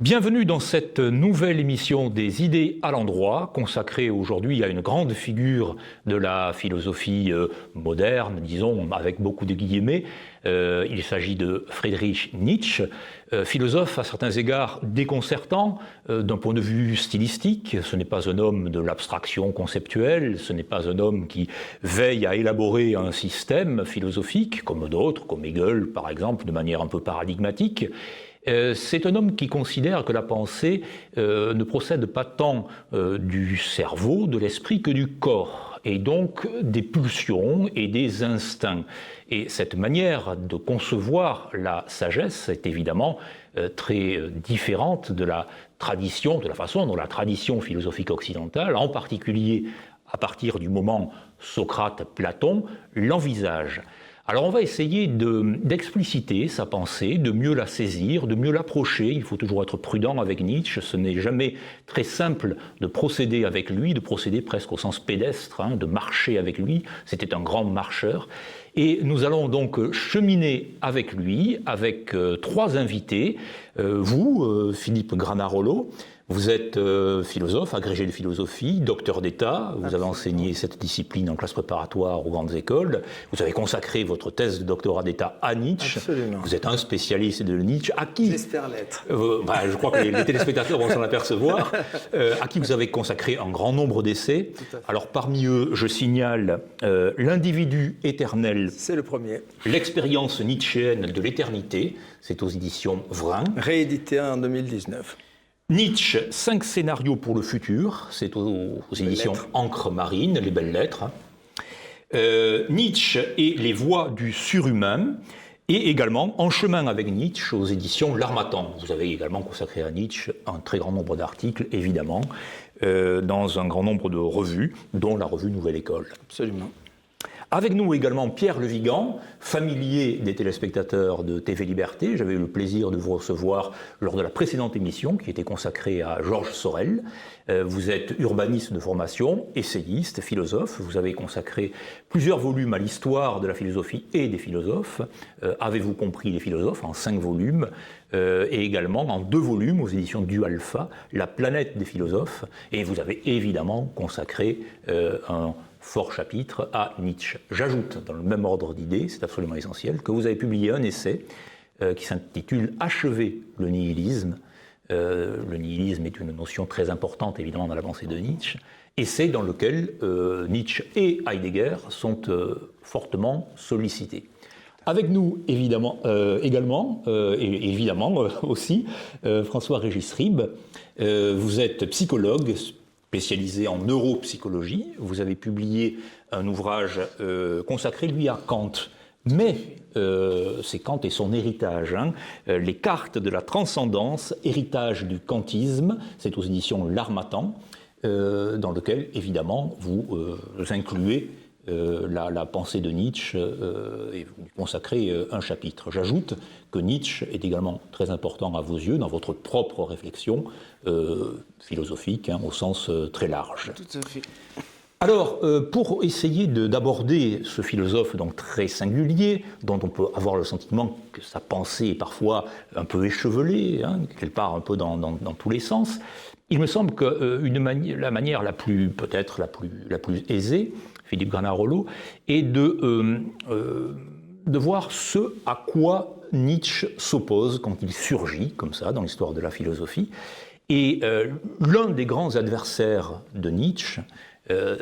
Bienvenue dans cette nouvelle émission des idées à l'endroit, consacrée aujourd'hui à une grande figure de la philosophie moderne, disons avec beaucoup de guillemets. Il s'agit de Friedrich Nietzsche, philosophe à certains égards déconcertant d'un point de vue stylistique. Ce n'est pas un homme de l'abstraction conceptuelle, ce n'est pas un homme qui veille à élaborer un système philosophique, comme d'autres, comme Hegel par exemple, de manière un peu paradigmatique. C'est un homme qui considère que la pensée ne procède pas tant du cerveau, de l'esprit, que du corps, et donc des pulsions et des instincts. Et cette manière de concevoir la sagesse est évidemment très différente de la tradition, de la façon dont la tradition philosophique occidentale, en particulier à partir du moment Socrate-Platon, l'envisage. Alors on va essayer d'expliciter sa pensée, de mieux la saisir, de mieux l'approcher. Il faut toujours être prudent avec Nietzsche. Ce n'est jamais très simple de procéder avec lui, de procéder presque au sens pédestre, de marcher avec lui. C'était un grand marcheur. Et nous allons donc cheminer avec lui, avec trois invités. Vous, Philippe Granarolo, vous êtes philosophe, agrégé de philosophie, docteur d'État, vous avez enseigné cette discipline en classe préparatoire aux grandes écoles, vous avez consacré votre thèse de doctorat d'État à Nietzsche. Absolument. Vous êtes un spécialiste de Nietzsche, à qui... J'espère l'être. Je crois que les téléspectateurs vont s'en apercevoir, à qui vous avez consacré un grand nombre d'essais. Alors parmi eux, je signale L'individu éternel. C'est le premier. L'expérience nietzschéenne de l'éternité, c'est aux éditions Vrin. Réédité en 2019. Nietzsche, 5 scénarios pour le futur, c'est aux éditions Encre Marine, les belles lettres. Nietzsche et les voies du surhumain, et également En chemin avec Nietzsche aux éditions L'Harmattan. Vous avez également consacré à Nietzsche un très grand nombre d'articles, évidemment, dans un grand nombre de revues, dont la revue Nouvelle École. Absolument. Avec nous également Pierre Le Vigan, familier des téléspectateurs de TV Liberté. J'avais eu le plaisir de vous recevoir lors de la précédente émission qui était consacrée à Georges Sorel. Vous êtes urbaniste de formation, essayiste, philosophe. Vous avez consacré plusieurs volumes à l'histoire de la philosophie et des philosophes. Avez-vous compris les philosophes en 5 volumes et également en 2 volumes aux éditions du Alpha, La planète des philosophes. Et vous avez évidemment consacré un fort chapitre à Nietzsche. J'ajoute, dans le même ordre d'idées, c'est absolument essentiel, que vous avez publié un essai qui s'intitule « Achever le nihilisme ». Le nihilisme est une notion très importante, évidemment, dans la pensée de Nietzsche. Essai dans lequel Nietzsche et Heidegger sont fortement sollicités. Avec nous, évidemment, aussi, François-Régis Ribes. Vous êtes psychologue, spécialisé en neuropsychologie. Vous avez publié un ouvrage consacré, lui, à Kant. Mais c'est Kant et son héritage. Les cartes de la transcendance, héritage du kantisme, c'est aux éditions L'Harmattan, dans lequel, évidemment, vous incluez la pensée de Nietzsche et vous consacrez un chapitre. J'ajoute que Nietzsche est également très important à vos yeux dans votre propre réflexion philosophique, au sens très large. Tout à fait. Alors, pour essayer d'aborder ce philosophe donc très singulier, dont on peut avoir le sentiment que sa pensée est parfois un peu échevelée, qu'elle part un peu dans tous les sens, il me semble que la manière peut-être la plus aisée, Philippe Granarolo, est de voir ce à quoi Nietzsche s'oppose quand il surgit, comme ça, dans l'histoire de la philosophie. Et l'un des grands adversaires de Nietzsche,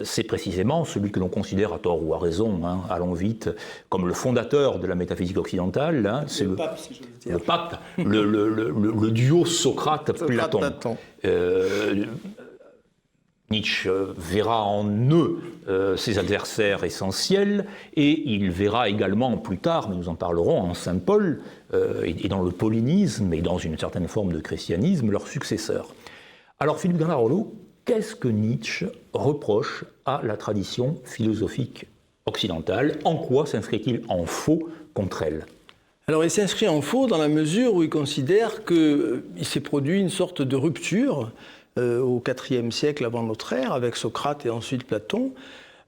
c'est précisément celui que l'on considère à tort ou à raison, allons vite, comme le fondateur de la métaphysique occidentale. C'est le pape, si je veux dire. Le pape, le duo Socrate-Platon. Nietzsche verra en eux ses adversaires essentiels et il verra également plus tard, mais nous en parlerons, en Saint Paul et dans le paulinisme et dans une certaine forme de christianisme, leurs successeurs. Alors Philippe Granarolo, qu'est-ce que Nietzsche reproche à la tradition philosophique occidentale? En quoi s'inscrit-il en faux contre elle? Alors il s'inscrit en faux dans la mesure où il considère qu'il s'est produit une sorte de rupture au IVe siècle avant notre ère, avec Socrate et ensuite Platon,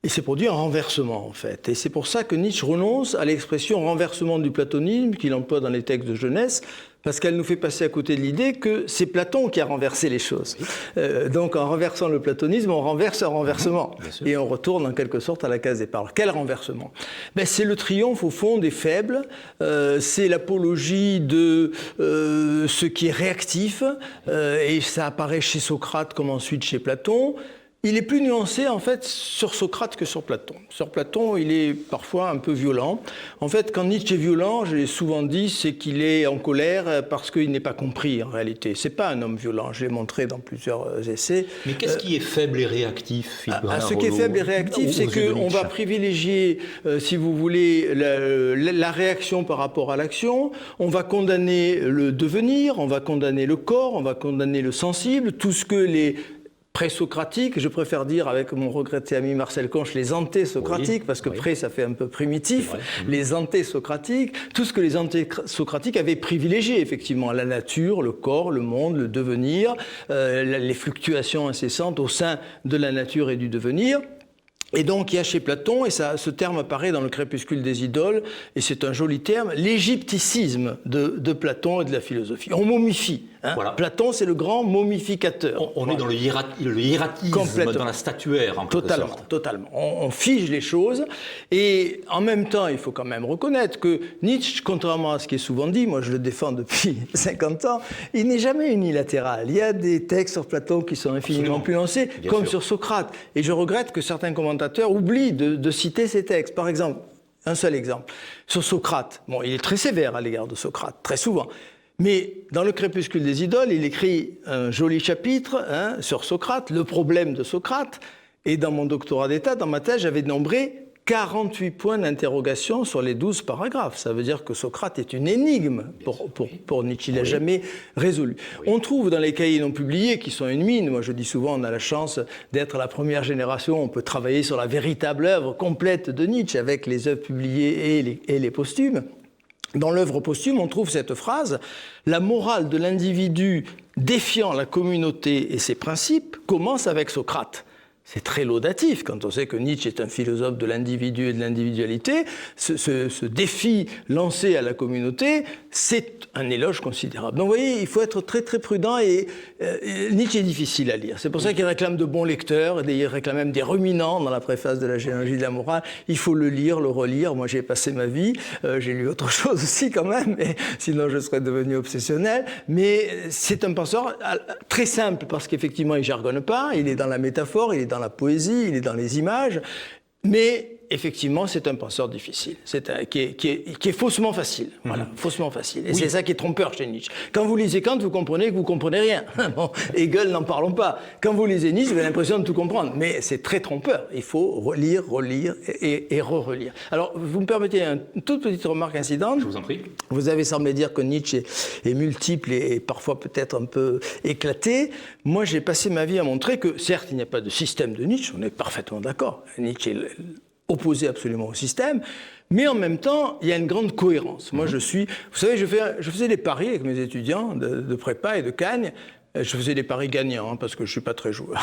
Il s'est produit un renversement, en fait. Et c'est pour ça que Nietzsche renonce à l'expression renversement du platonisme qu'il emploie dans les textes de jeunesse, parce qu'elle nous fait passer à côté de l'idée que c'est Platon qui a renversé les choses. Donc en renversant le platonisme, on renverse un renversement. Et on retourne en quelque sorte à la case départ. Alors, quel renversement? C'est le triomphe au fond des faibles, c'est l'apologie de ce qui est réactif, et ça apparaît chez Socrate comme ensuite chez Platon. Il est plus nuancé en fait sur Socrate que sur Platon. Sur Platon, il est parfois un peu violent. En fait, quand Nietzsche est violent, je l'ai souvent dit, c'est qu'il est en colère parce qu'il n'est pas compris en réalité. C'est pas un homme violent, je l'ai montré dans plusieurs essais. Mais qu'est-ce qui est faible et réactif, Philippe Bernard Ce qui est faible et réactif, c'est qu'on va privilégier, si vous voulez, la réaction par rapport à l'action. On va condamner le devenir, on va condamner le corps, on va condamner le sensible, tout ce que les pré-socratiques, je préfère dire avec mon regretté ami Marcel Conche, les anté-socratiques, parce que pré ça fait un peu primitif, les anté-socratiques, tout ce que les anté-socratiques avaient privilégié effectivement, la nature, le corps, le monde, le devenir, les fluctuations incessantes au sein de la nature et du devenir. Et donc il y a chez Platon, et ce terme apparaît dans le Crépuscule des idoles, et c'est un joli terme, l'égypticisme de Platon et de la philosophie. On momifie. Voilà. Platon, c'est le grand momificateur. On est dans le hiératisme, dans la statuaire, en quelque sorte. Totalement. On fige les choses, et en même temps, il faut quand même reconnaître que Nietzsche, contrairement à ce qui est souvent dit, moi je le défends depuis 50 ans, il n'est jamais unilatéral. Il y a des textes sur Platon qui sont infiniment plus nuancés, comme sur Socrate. Et je regrette que certains commentateurs oublient de citer ces textes. Par exemple, un seul exemple, sur Socrate. Bon, il est très sévère à l'égard de Socrate, très souvent. Mais dans le Crépuscule des idoles, il écrit un joli chapitre sur Socrate, le problème de Socrate. Et dans mon doctorat d'état, dans ma thèse, j'avais nombré 48 points d'interrogation sur les 12 paragraphes. Ça veut dire que Socrate est une énigme pour Nietzsche. Il n'a jamais résolu. On trouve dans les cahiers non publiés, qui sont une mine, moi je dis souvent, on a la chance d'être la première génération, on peut travailler sur la véritable œuvre complète de Nietzsche, avec les œuvres publiées et les posthumes. Dans l'œuvre posthume, on trouve cette phrase « La morale de l'individu défiant la communauté et ses principes commence avec Socrate ». C'est très laudatif quand on sait que Nietzsche est un philosophe de l'individu et de l'individualité. Ce défi lancé à la communauté, c'est un éloge considérable. Donc vous voyez, il faut être très très prudent et Nietzsche est difficile à lire. C'est pour ça qu'il réclame de bons lecteurs, il réclame même des ruminants dans la préface de la généalogie de la morale. Il faut le lire, le relire. Moi j'ai passé ma vie, j'ai lu autre chose aussi quand même, mais sinon je serais devenu obsessionnel. Mais c'est un penseur très simple parce qu'effectivement il ne jargonne pas, il est dans la métaphore, il est dans la poésie, il est dans les images, mais effectivement, c'est un penseur difficile, qui est faussement facile. Voilà, faussement facile. Et c'est ça qui est trompeur chez Nietzsche. Quand vous lisez Kant, vous comprenez que vous comprenez rien. Bon, Hegel, n'en parlons pas. Quand vous lisez Nietzsche, vous avez l'impression de tout comprendre. Mais c'est très trompeur. Il faut relire et re-relire. Alors, vous me permettez une toute petite remarque incidente. Je vous en prie. Vous avez semblé dire que Nietzsche est multiple et parfois peut-être un peu éclaté. Moi, j'ai passé ma vie à montrer que, certes, il n'y a pas de système de Nietzsche. On est parfaitement d'accord. Nietzsche est opposé absolument au système, mais en même temps, il y a une grande cohérence. Moi, vous savez, je faisais des paris avec mes étudiants de prépa et de Cagnes. Je faisais des paris gagnants, parce que je ne suis pas très joueur.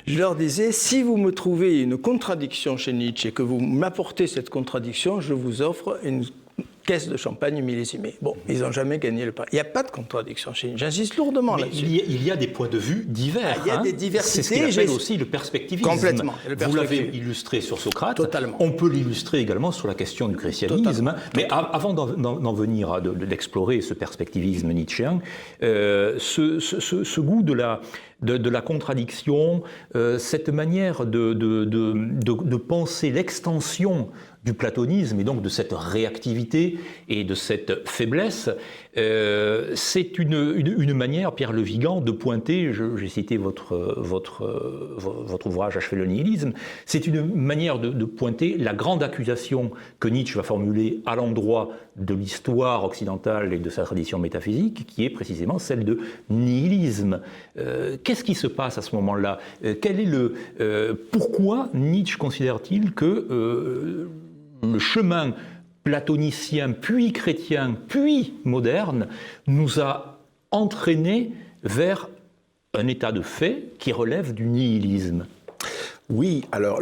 Je leur disais, si vous me trouvez une contradiction chez Nietzsche et que vous m'apportez cette contradiction, je vous offre une caisse de champagne millésimée. Bon, ils n'ont jamais gagné le pari. Il n'y a pas de contradiction chez Nietzsche. J'insiste lourdement là-dessus. Il y a des points de vue divers. Il y a des diversités. C'est ce qu'il appelle aussi le perspectivisme. Complètement. Vous l'avez illustré sur Socrate. Totalement. On peut l'illustrer également sur la question du christianisme. Totalement. Mais avant d'en venir d'explorer ce perspectivisme nietzschéen, ce goût de la contradiction, cette manière de penser l'extension du platonisme et donc de cette réactivité et de cette faiblesse, c'est une manière, Pierre Le Vigan, de pointer, j'ai cité votre ouvrage Achever le nihilisme, c'est une manière de pointer la grande accusation que Nietzsche va formuler à l'endroit de l'histoire occidentale et de sa tradition métaphysique, qui est précisément celle de nihilisme. Qu'est-ce qui se passe à ce moment-là ? Pourquoi Nietzsche considère-t-il que le chemin platonicien, puis chrétien, puis moderne, nous a entraînés vers un état de fait qui relève du nihilisme ? Oui, alors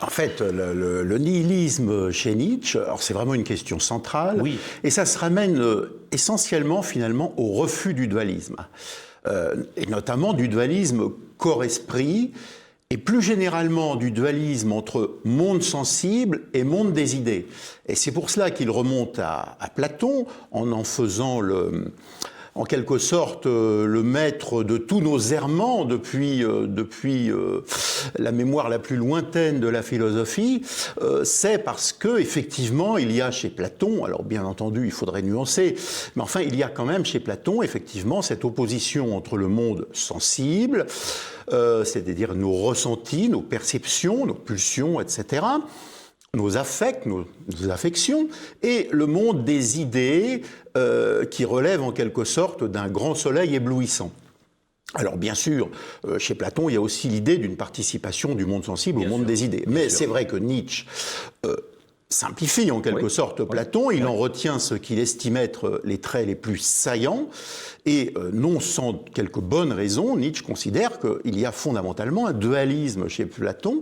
en fait, le nihilisme chez Nietzsche, alors c'est vraiment une question centrale, Oui. et ça se ramène essentiellement finalement au refus du dualisme, et notamment du dualisme corps-esprit, et plus généralement du dualisme entre monde sensible et monde des idées. Et c'est pour cela qu'il remonte à Platon en faisant en quelque sorte le maître de tous nos errements depuis la mémoire la plus lointaine de la philosophie, c'est parce que effectivement il y a chez Platon, alors bien entendu il faudrait nuancer, mais enfin il y a quand même chez Platon effectivement cette opposition entre le monde sensible, c'est-à-dire nos ressentis, nos perceptions, nos pulsions, etc., nos affects, nos affections, et le monde des idées qui relève en quelque sorte d'un grand soleil éblouissant. Alors bien sûr, chez Platon, il y a aussi l'idée d'une participation du monde sensible au monde des idées. Mais c'est vrai que Nietzsche simplifie en quelque sorte Platon, il en retient ce qu'il estime être les traits les plus saillants, et non sans quelques bonnes raisons, Nietzsche considère qu'il y a fondamentalement un dualisme chez Platon,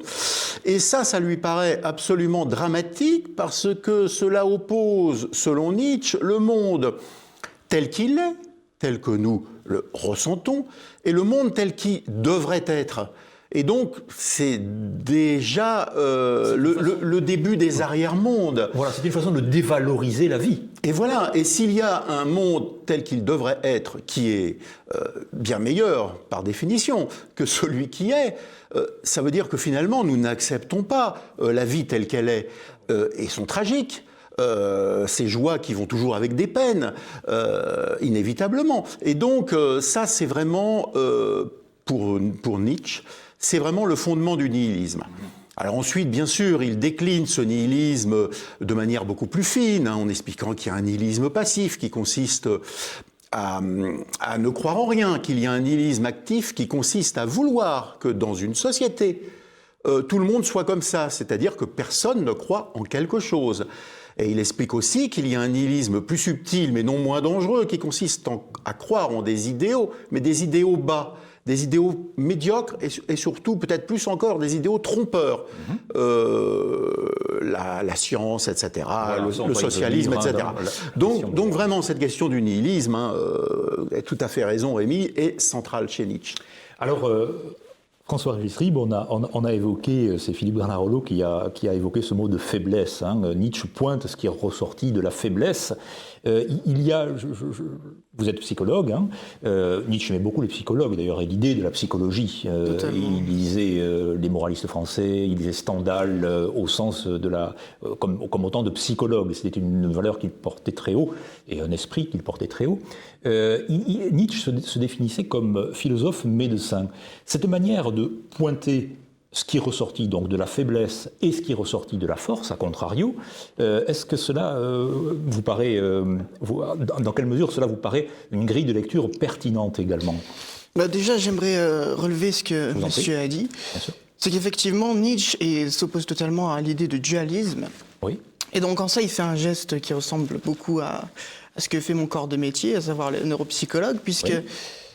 et ça lui paraît absolument dramatique, parce que cela oppose, selon Nietzsche, le monde tel qu'il est, tel que nous le ressentons, et le monde tel qu'il devrait être. Et donc, c'est déjà le début des arrière-mondes. Voilà, c'est une façon de dévaloriser la vie. Et voilà, et s'il y a un monde tel qu'il devrait être, qui est bien meilleur, par définition, que celui qui est, ça veut dire que finalement, nous n'acceptons pas la vie telle qu'elle est, et sont tragiques. Ces joies qui vont toujours avec des peines, inévitablement. Et donc, ça, c'est vraiment, pour Nietzsche, c'est vraiment le fondement du nihilisme. Alors ensuite, bien sûr, il décline ce nihilisme de manière beaucoup plus fine, en expliquant qu'il y a un nihilisme passif qui consiste à ne croire en rien, qu'il y a un nihilisme actif qui consiste à vouloir que dans une société, tout le monde soit comme ça, c'est-à-dire que personne ne croit en quelque chose. Et il explique aussi qu'il y a un nihilisme plus subtil, mais non moins dangereux, qui consiste à croire en des idéaux, mais des idéaux bas, des idéaux médiocres et surtout, peut-être plus encore, des idéaux trompeurs. La science, etc., voilà, le socialisme, etc. Donc vraiment, cette question du nihilisme, a tout à fait raison, Rémi, est centrale chez Nietzsche. Alors, François Régis Ribes, on a évoqué, c'est Philippe Bernard-Rollo qui a évoqué ce mot de faiblesse. Nietzsche pointe ce qui est ressorti de la faiblesse. Il y a, vous êtes psychologue, Nietzsche aimait beaucoup les psychologues d'ailleurs, et l'idée de la psychologie. Il lisait les moralistes français, il lisait Stendhal au sens de comme autant de psychologue. C'était une valeur qu'il portait très haut et un esprit qu'il portait très haut. Nietzsche se définissait comme philosophe médecin. Cette manière de pointer ce qui est ressorti donc de la faiblesse et ce qui est ressorti de la force, à contrario, est-ce que cela vous paraît, dans quelle mesure cela vous paraît une grille de lecture pertinente également ? Déjà, j'aimerais relever ce que monsieur a dit. C'est qu'effectivement, Nietzsche s'oppose totalement à l'idée de dualisme. Oui. Et donc en ça, il fait un geste qui ressemble beaucoup à ce que fait mon corps de métier, à savoir le neuropsychologue, puisque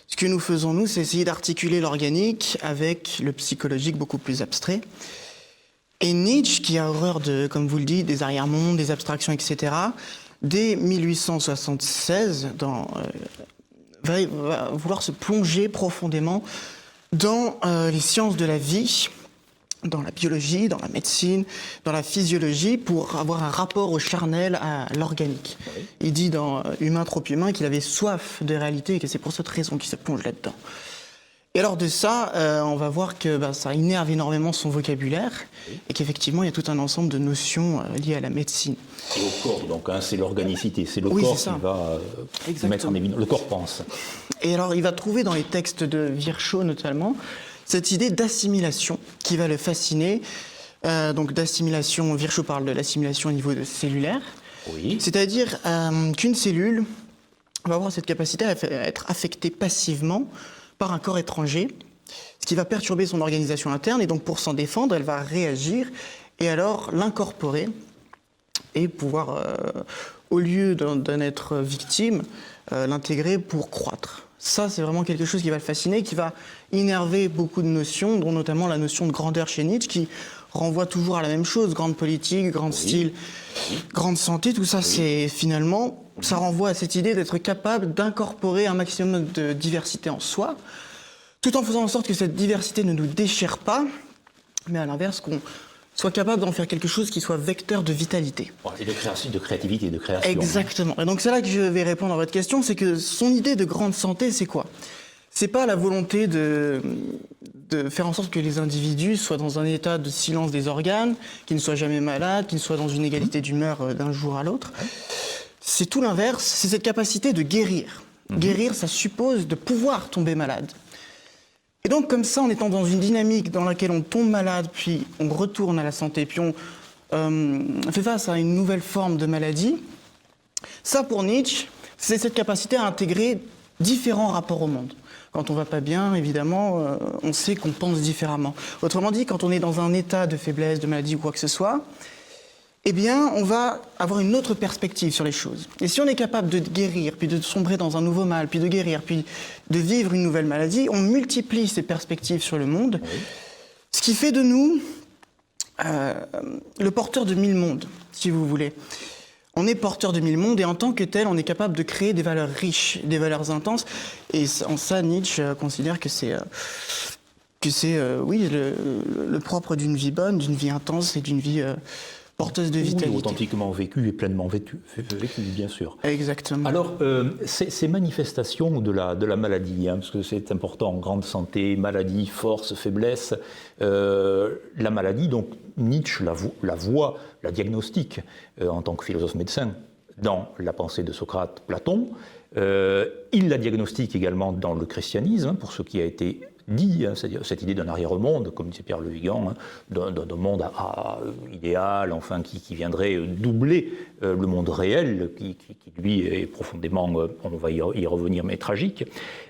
ce que nous faisons, nous, c'est essayer d'articuler l'organique avec le psychologique beaucoup plus abstrait. Et Nietzsche, qui a horreur de, comme vous le dites, des arrière-mondes, des abstractions, etc., dès 1876, va vouloir se plonger profondément dans les sciences de la vie, dans la biologie, dans la médecine, dans la physiologie, pour avoir un rapport au charnel, à l'organique. Oui. Il dit dans Humain trop humain qu'il avait soif de réalité et que c'est pour cette raison qu'il se plonge là-dedans. Et alors de ça, on va voir que ça innerve énormément son vocabulaire, et qu'effectivement il y a tout un ensemble de notions liées à la médecine. Et au corps, donc, c'est l'organicité, c'est le corps qui va mettre en évidence. Le corps pense. Et alors il va trouver dans les textes de Virchow notamment cette idée d'assimilation qui va le fasciner. Donc d'assimilation, Virchow parle de l'assimilation au niveau cellulaire. Oui. C'est-à-dire qu'une cellule va avoir cette capacité à être affectée passivement par un corps étranger, ce qui va perturber son organisation interne, et donc pour s'en défendre, elle va réagir et alors l'incorporer et pouvoir, au lieu d'en être victime, l'intégrer pour croître. Ça, c'est vraiment quelque chose qui va le fasciner, qui va innerver beaucoup de notions, dont notamment la notion de grandeur chez Nietzsche, qui renvoie toujours à la même chose, grande politique, grand style, grande santé, tout ça, c'est finalement, ça renvoie à cette idée d'être capable d'incorporer un maximum de diversité en soi, tout en faisant en sorte que cette diversité ne nous déchire pas, mais à l'inverse, qu'on soit capable d'en faire quelque chose qui soit vecteur de vitalité. Et de créativité, de création. Exactement. Et donc c'est là que je vais répondre à votre question, c'est que son idée de grande santé, c'est quoi? C'est pas la volonté de faire en sorte que les individus soient dans un état de silence des organes, qu'ils ne soient jamais malades, qu'ils soient dans une égalité d'humeur d'un jour à l'autre. C'est tout l'inverse, c'est cette capacité de guérir. Guérir, ça suppose de pouvoir tomber malade. Et donc, comme ça, en étant dans une dynamique dans laquelle on tombe malade, puis on retourne à la santé, puis on fait face à une nouvelle forme de maladie, ça, pour Nietzsche, c'est cette capacité à intégrer différents rapports au monde. Quand on va pas bien, évidemment, on sait qu'on pense différemment. Autrement dit, quand on est dans un état de faiblesse, de maladie ou quoi que ce soit, eh bien, on va avoir une autre perspective sur les choses. Et si on est capable de guérir, puis de sombrer dans un nouveau mal, puis de guérir, puis de vivre une nouvelle maladie, on multiplie ces perspectives sur le monde, ce qui fait de nous le porteur de 1000 mondes, si vous voulez. On est porteur de 1000 mondes et en tant que tel, on est capable de créer des valeurs riches, des valeurs intenses. Et en ça, Nietzsche considère que c'est le propre d'une vie bonne, d'une vie intense et d'une vie porteuse de vitalité. Oui, authentiquement vécu et pleinement vécu, bien sûr. Exactement. Alors, ces manifestations de la maladie, parce que c'est important, grande santé, maladie, force, faiblesse, la maladie, donc Nietzsche la voit, la diagnostique en tant que philosophe médecin dans la pensée de Socrate, Platon. Il la diagnostique également dans le christianisme, pour ce qui a été dit, c'est-à-dire cette idée d'un arrière-monde, comme disait Pierre Le Vigan, d'un monde idéal, enfin, qui viendrait doubler le monde réel, qui lui est profondément, on va y revenir, mais tragique.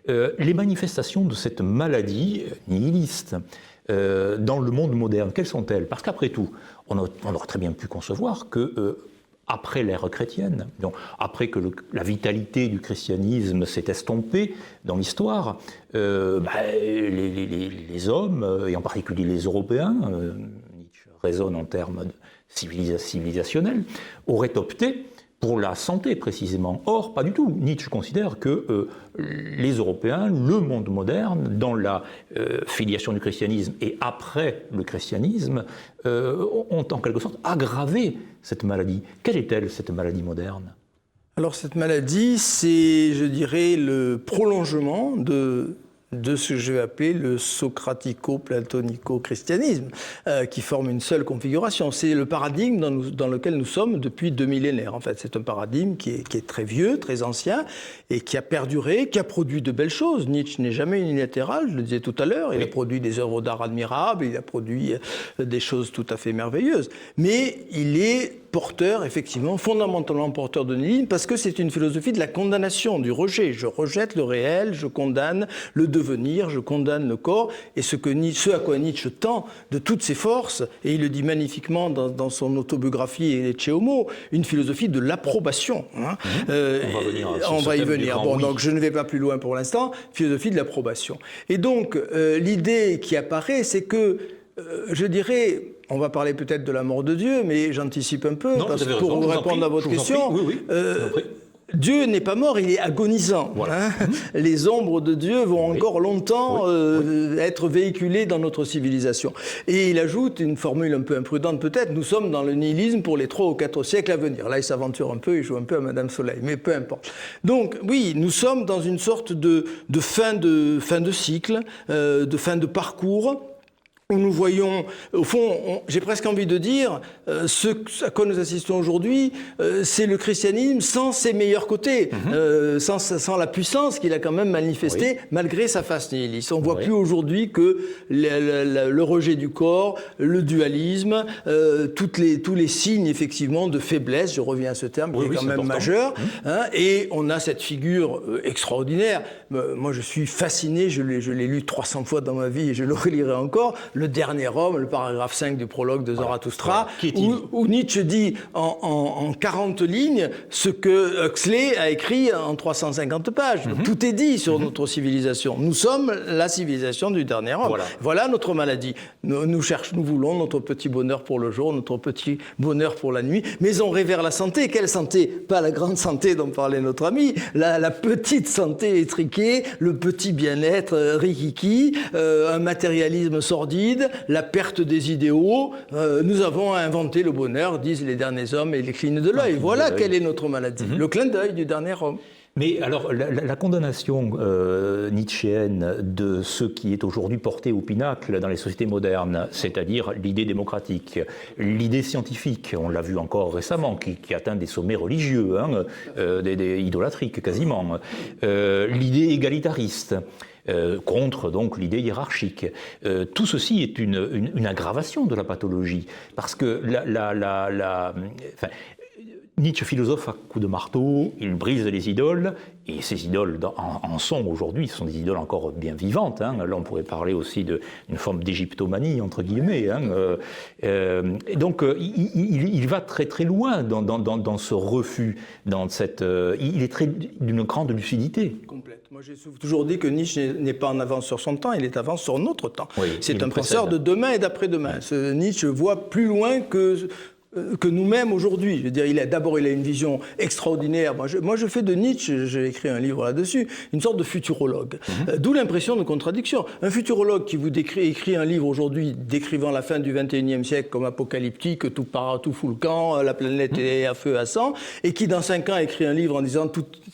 Les manifestations de cette maladie nihiliste dans le monde moderne, quelles sont-elles? Parce qu'après tout, on aurait très bien pu concevoir que après l'ère chrétienne, donc après que la vitalité du christianisme s'est estompée dans l'histoire, les hommes, et en particulier les Européens, Nietzsche raisonne en termes civilisationnels, auraient opté pour la santé précisément. Or, pas du tout. Nietzsche considère que les Européens, le monde moderne, dans la filiation du christianisme et après le christianisme, ont en quelque sorte aggravé cette maladie. Quelle est-elle, cette maladie moderne? Alors cette maladie, c'est, je dirais, le prolongement de ce que je vais appeler le socratico-platonico-christianisme, qui forme une seule configuration. C'est le paradigme dans lequel nous sommes depuis 2 millénaires. En fait, c'est un paradigme qui est très vieux, très ancien, et qui a perduré, qui a produit de belles choses. Nietzsche n'est jamais unilatéral, je le disais tout à l'heure. Il a produit des œuvres d'art admirables, il a produit des choses tout à fait merveilleuses. Mais il est porteur, effectivement, fondamentalement porteur de nihilisme, parce que c'est une philosophie de la condamnation, du rejet. Je rejette le réel, je condamne le devenir, je condamne le corps, et ce à quoi Nietzsche tend de toutes ses forces, et il le dit magnifiquement dans son autobiographie Ecce Homo, une philosophie de l'approbation. Hein. On va y venir. Bon, donc je ne vais pas plus loin pour l'instant, philosophie de l'approbation. Et donc, l'idée qui apparaît, c'est que, je dirais, on va parler peut-être de la mort de Dieu, mais j'anticipe un peu, parce que pour répondre à votre question, Dieu n'est pas mort, il est agonisant. Voilà. Hein. Les ombres de Dieu vont encore longtemps être véhiculées dans notre civilisation. Et il ajoute une formule un peu imprudente peut-être, nous sommes dans le nihilisme pour les 3 ou 4 siècles à venir. Là, il s'aventure un peu, il joue un peu à Madame Soleil, mais peu importe. Donc, oui, nous sommes dans une sorte de fin de cycle, de fin de parcours, où nous voyons, au fond, j'ai presque envie de dire, ce à quoi nous assistons aujourd'hui, c'est le christianisme sans ses meilleurs côtés, sans la puissance qu'il a quand même manifestée, malgré sa face nihiliste. On ne voit plus aujourd'hui que le rejet du corps, le dualisme, tous les signes, effectivement, de faiblesse, je reviens à ce terme, qui est quand même majeur, hein, et on a cette figure extraordinaire. Moi, je suis fasciné, je l'ai lu 300 fois dans ma vie et je le relirai encore, le dernier homme, le paragraphe 5 du prologue de Zarathustra, où Nietzsche dit en 40 lignes ce que Huxley a écrit en 350 pages. Tout est dit sur notre civilisation. Nous sommes la civilisation du dernier homme. Voilà notre maladie. Nous voulons notre petit bonheur pour le jour, notre petit bonheur pour la nuit, mais on révère la santé. Quelle santé? Pas la grande santé dont parlait notre ami, la petite santé étriquée, le petit bien-être rikiki, un matérialisme sordide, la perte des idéaux. Nous avons inventé le bonheur, disent les derniers hommes, et les clignes de l'œil. Voilà quelle est notre maladie, le clin d'œil du dernier homme. Mais alors, la condamnation nietzschéenne de ce qui est aujourd'hui porté au pinacle dans les sociétés modernes, c'est-à-dire l'idée démocratique, l'idée scientifique, on l'a vu encore récemment, qui atteint des sommets religieux, des idolâtriques quasiment, l'idée égalitariste, contre donc l'idée hiérarchique. Tout ceci est une aggravation de la pathologie, parce que Nietzsche philosophe à coups de marteau, il brise les idoles, et ces idoles en sont aujourd'hui, ce sont des idoles encore bien vivantes. Là, on pourrait parler aussi d'une forme d'égyptomanie, entre guillemets. Donc, il va très très loin dans ce refus, il est d'une grande lucidité. Complète. Moi, j'ai toujours dit que Nietzsche n'est pas en avance sur son temps, il est en avance sur notre temps. Oui, c'est un penseur de demain et d'après-demain. Nietzsche voit plus loin que nous-mêmes aujourd'hui. Je veux dire, il a une vision extraordinaire. Moi, je fais de Nietzsche, j'ai écrit un livre là-dessus, une sorte de futurologue. D'où l'impression de contradiction. Un futurologue qui vous écrit un livre aujourd'hui décrivant la fin du XXIe siècle comme apocalyptique, tout fout le camp, la planète est à feu à sang, et qui dans 5 ans écrit un livre en disant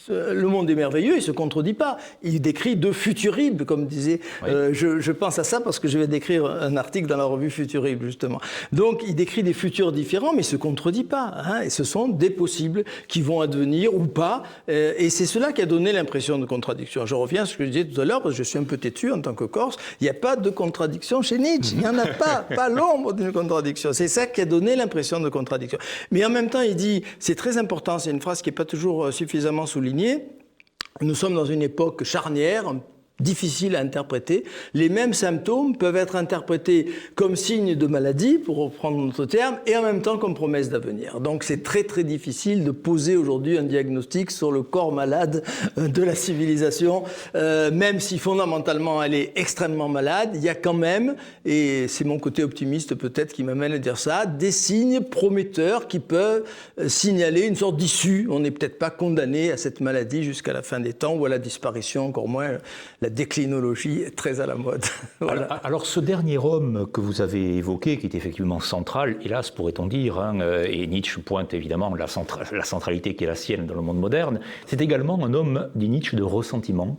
le monde est merveilleux, il se contredit pas. Il décrit de Futurible, comme disait. Oui. Je pense à ça parce que je vais décrire un article dans la revue Futurible, justement. Donc, il décrit des futurs différents, mais il ne se contredit pas. Et ce sont des possibles qui vont advenir ou pas. Et c'est cela qui a donné l'impression de contradiction. Je reviens à ce que je disais tout à l'heure, parce que je suis un peu têtu en tant que Corse. Il n'y a pas de contradiction chez Nietzsche. Il n'y en a pas l'ombre d'une contradiction. C'est ça qui a donné l'impression de contradiction. Mais en même temps, il dit, c'est très important, c'est une phrase qui n'est pas toujours suffisamment soulignée, nous sommes dans une époque charnière, difficile à interpréter. Les mêmes symptômes peuvent être interprétés comme signe de maladie, pour reprendre notre terme, et en même temps comme promesse d'avenir. Donc c'est très très difficile de poser aujourd'hui un diagnostic sur le corps malade de la civilisation, même si fondamentalement elle est extrêmement malade, il y a quand même, et c'est mon côté optimiste peut-être qui m'amène à dire ça, des signes prometteurs qui peuvent signaler une sorte d'issue. On n'est peut-être pas condamné à cette maladie jusqu'à la fin des temps, ou à la disparition, encore moins la déclinologie est très à la mode. Voilà. Alors ce dernier homme que vous avez évoqué, qui est effectivement central, hélas pourrait-on dire, et Nietzsche pointe évidemment la centralité qui est la sienne dans le monde moderne, c'est également un homme, dit Nietzsche, de ressentiment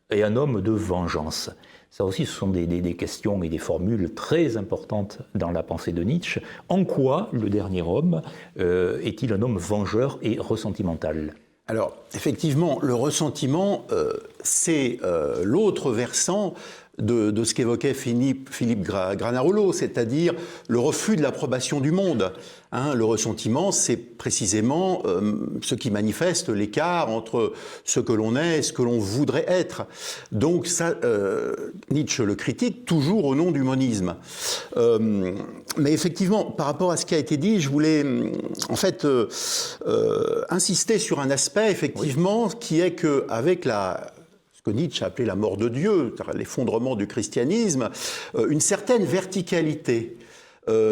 et un homme de vengeance. Ça aussi, ce sont des questions et des formules très importantes dans la pensée de Nietzsche. En quoi le dernier homme est-il un homme vengeur et ressentimental ? Alors, effectivement, le ressentiment, c'est l'autre versant de ce qu'évoquait Philippe Granarolo, c'est-à-dire le refus de l'approbation du monde. Le ressentiment, c'est précisément ce qui manifeste l'écart entre ce que l'on est et ce que l'on voudrait être. Donc ça, Nietzsche le critique toujours au nom du monisme. Mais effectivement, par rapport à ce qui a été dit, je voulais en fait insister sur un aspect, effectivement, qui est qu'avec ce que Nietzsche appelait la mort de Dieu, l'effondrement du christianisme, une certaine verticalité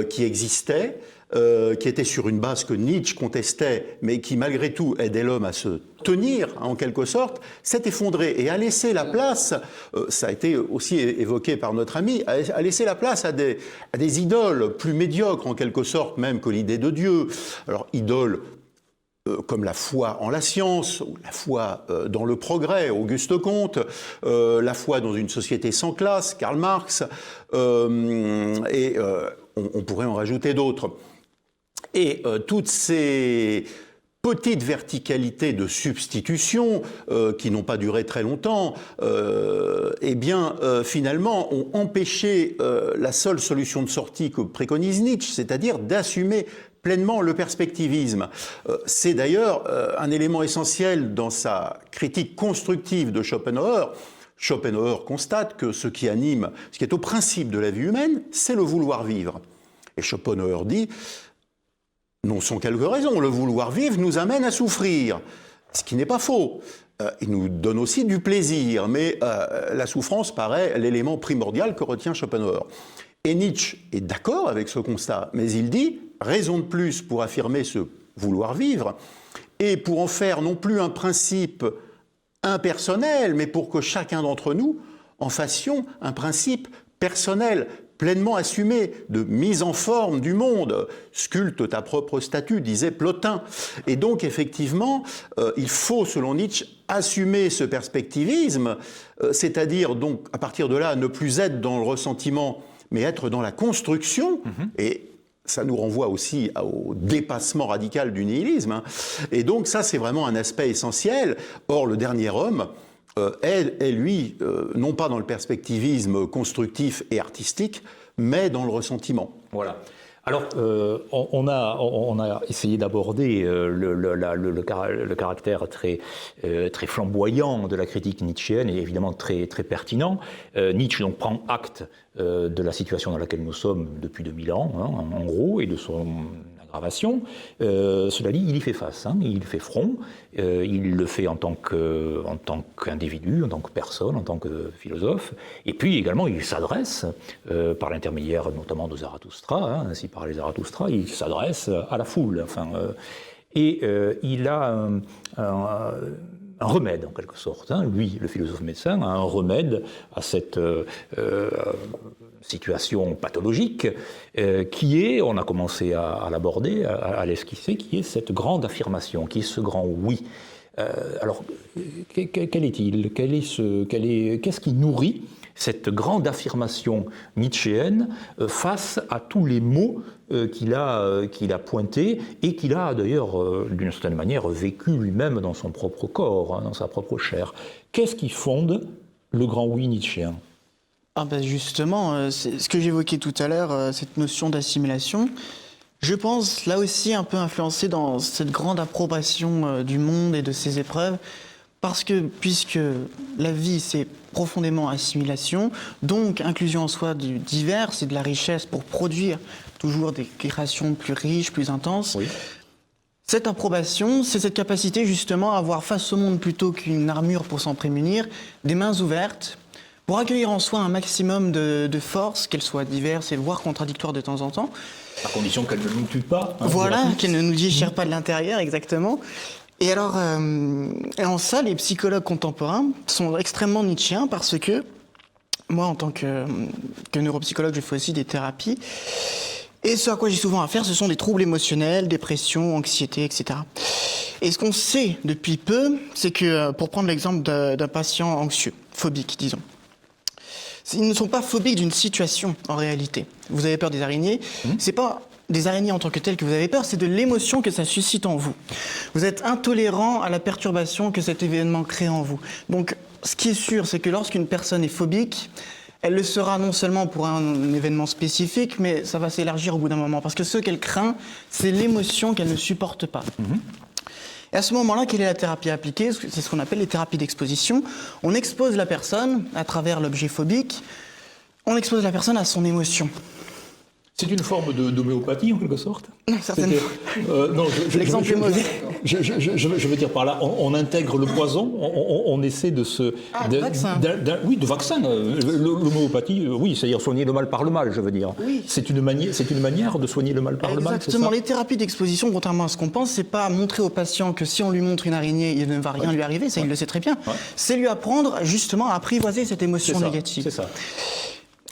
qui existait, qui était sur une base que Nietzsche contestait, mais qui malgré tout aidait l'homme à se tenir, en quelque sorte, s'est effondrée et a laissé la place, ça a été aussi évoqué par notre ami, a laissé la place à des idoles plus médiocres, en quelque sorte, même que l'idée de Dieu. Alors, idoles comme la foi en la science, ou la foi dans le progrès, Auguste Comte, la foi dans une société sans classe, Karl Marx, et on pourrait en rajouter d'autres. Et toutes ces petites verticalités de substitution qui n'ont pas duré très longtemps, finalement ont empêché la seule solution de sortie que préconise Nietzsche, c'est-à-dire d'assumer pleinement le perspectivisme. C'est d'ailleurs un élément essentiel dans sa critique constructive de Schopenhauer. Schopenhauer constate que ce qui est au principe de la vie humaine, c'est le vouloir vivre. Et Schopenhauer dit, non sans quelques raisons, le vouloir vivre nous amène à souffrir, ce qui n'est pas faux. Il nous donne aussi du plaisir, mais la souffrance paraît l'élément primordial que retient Schopenhauer. Et Nietzsche est d'accord avec ce constat, mais il dit, raison de plus pour affirmer ce vouloir vivre, et pour en faire non plus un principe impersonnel, mais pour que chacun d'entre nous en fassions un principe personnel, pleinement assumé, de mise en forme du monde. Sculpte ta propre statue, disait Plotin. Et donc, effectivement, il faut, selon Nietzsche, assumer ce perspectivisme, c'est-à-dire, donc, à partir de là, ne plus être dans le ressentiment, mais être dans la construction, et ça nous renvoie aussi au dépassement radical du nihilisme. Hein. Et donc, ça, c'est vraiment un aspect essentiel. Or, le dernier homme est lui, non pas dans le perspectivisme constructif et artistique, mais dans le ressentiment. Voilà. Alors, on a essayé d'aborder le caractère très flamboyant de la critique nietzschéenne, et évidemment très pertinent. Nietzsche donc prend acte de la situation dans laquelle nous sommes depuis 2000 ans, hein, en gros, et de son aggravation. Cela dit, il y fait face, hein, il fait front, il le fait en tant qu'individu, en tant que personne, en tant que philosophe, et puis également il s'adresse, par l'intermédiaire notamment de Zarathustra, hein, ainsi parlait Zarathustra, il s'adresse à la foule, et il a un remède en quelque sorte, hein. Lui, le philosophe médecin, a un remède à cette situation pathologique qui est, on a commencé à l'aborder, à l'esquisser, qui est cette grande affirmation, qui est ce grand oui. Alors, quel est-il ? Qu'est-ce qui nourrit cette grande affirmation nietzschéenne face à tous les mots qu'il a pointés et qu'il a d'ailleurs, d'une certaine manière, vécu lui-même dans son propre corps, hein, dans sa propre chair. Qu'est-ce qui fonde le grand oui nietzschéen ? Justement, c'est ce que j'évoquais tout à l'heure, cette notion d'assimilation, je pense là aussi un peu influencé dans cette grande approbation du monde et de ses épreuves, parce que puisque la vie c'est profondément assimilation, donc inclusion en soi du divers et de la richesse pour produire toujours des créations plus riches, plus intenses. Oui. Cette approbation, c'est cette capacité justement à avoir face au monde plutôt qu'une armure pour s'en prémunir, des mains ouvertes, pour accueillir en soi un maximum de force, qu'elle soit diverse et voire contradictoire de temps en temps. À condition qu'elle ne nous tue pas. Hein, voilà, qu'elle ne nous déchire pas de l'intérieur, exactement. Et alors, en ça, les psychologues contemporains sont extrêmement nietzschéens parce que, moi, en tant que neuropsychologue, je fais aussi des thérapies. Et ce à quoi j'ai souvent affaire, ce sont des troubles émotionnels, dépression, anxiété, etc. Et ce qu'on sait depuis peu, c'est que, pour prendre l'exemple d'un patient anxieux, phobique, disons, ils ne sont pas phobiques d'une situation, en réalité. Vous avez peur des araignées, c'est pas des araignées en tant que telles que vous avez peur, c'est de l'émotion que ça suscite en vous. Vous êtes intolérant à la perturbation que cet événement crée en vous. Donc, ce qui est sûr, c'est que lorsqu'une personne est phobique, elle le sera non seulement pour un événement spécifique, mais ça va s'élargir au bout d'un moment. Parce que ce qu'elle craint, c'est l'émotion qu'elle ne supporte pas. Et à ce moment-là, quelle est la thérapie appliquée ? C'est ce qu'on appelle les thérapies d'exposition. On expose la personne, à travers l'objet phobique, on expose la personne à son émotion. C'est une forme d'homéopathie, en quelque sorte ? Non, certainement. L'exemple est mauvais. Je veux dire par là, on intègre le poison, on essaie de se... de vaccin. Oui, de vaccin. L'homéopathie, oui, c'est-à-dire soigner le mal par le mal, je veux dire. Oui. C'est une manière de soigner le mal par le mal, c'est ça ? Exactement. Les thérapies d'exposition, contrairement à ce qu'on pense, c'est pas montrer au patient que si on lui montre une araignée, il ne va rien lui arriver, ça il le sait très bien. Ouais. C'est lui apprendre justement à apprivoiser cette émotion négative. C'est ça.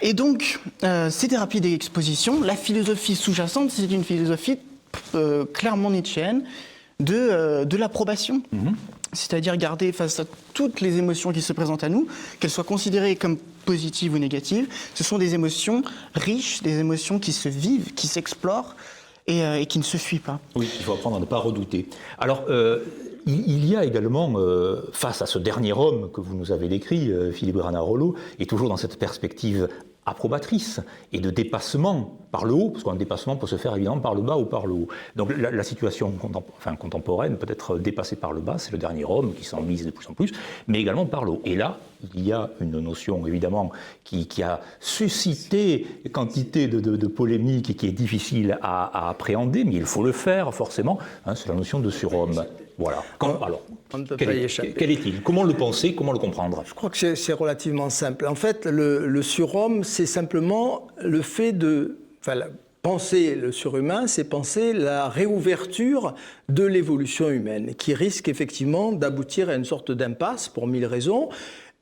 Et donc, ces thérapies d'exposition, la philosophie sous-jacente, c'est une philosophie clairement nietzschéenne de l'approbation. C'est-à-dire garder face à toutes les émotions qui se présentent à nous, qu'elles soient considérées comme positives ou négatives, ce sont des émotions riches, des émotions qui se vivent, qui s'explorent et qui ne se fuient pas. Oui, il faut apprendre à ne pas redouter. Alors, il y a également, face à ce dernier homme que vous nous avez décrit, Philippe Granat-Rollo, et toujours dans cette perspective approbatrice et de dépassement par le haut, parce qu'un dépassement peut se faire évidemment par le bas ou par le haut. Donc la situation contemporaine peut être dépassée par le bas, c'est le dernier homme qui s'enlise de plus en plus, mais également par le haut. Et là, il y a une notion évidemment qui a suscité quantité de polémiques et qui est difficile à appréhender, mais il faut le faire forcément, c'est la notion de surhomme. Voilà. Alors, on ne peut pas y échapper. Quel est-il? Comment le penser? Comment le comprendre? Je crois que c'est relativement simple. En fait, le surhomme, c'est simplement le fait de... penser le surhumain, c'est penser la réouverture de l'évolution humaine, qui risque effectivement d'aboutir à une sorte d'impasse pour 1000 raisons.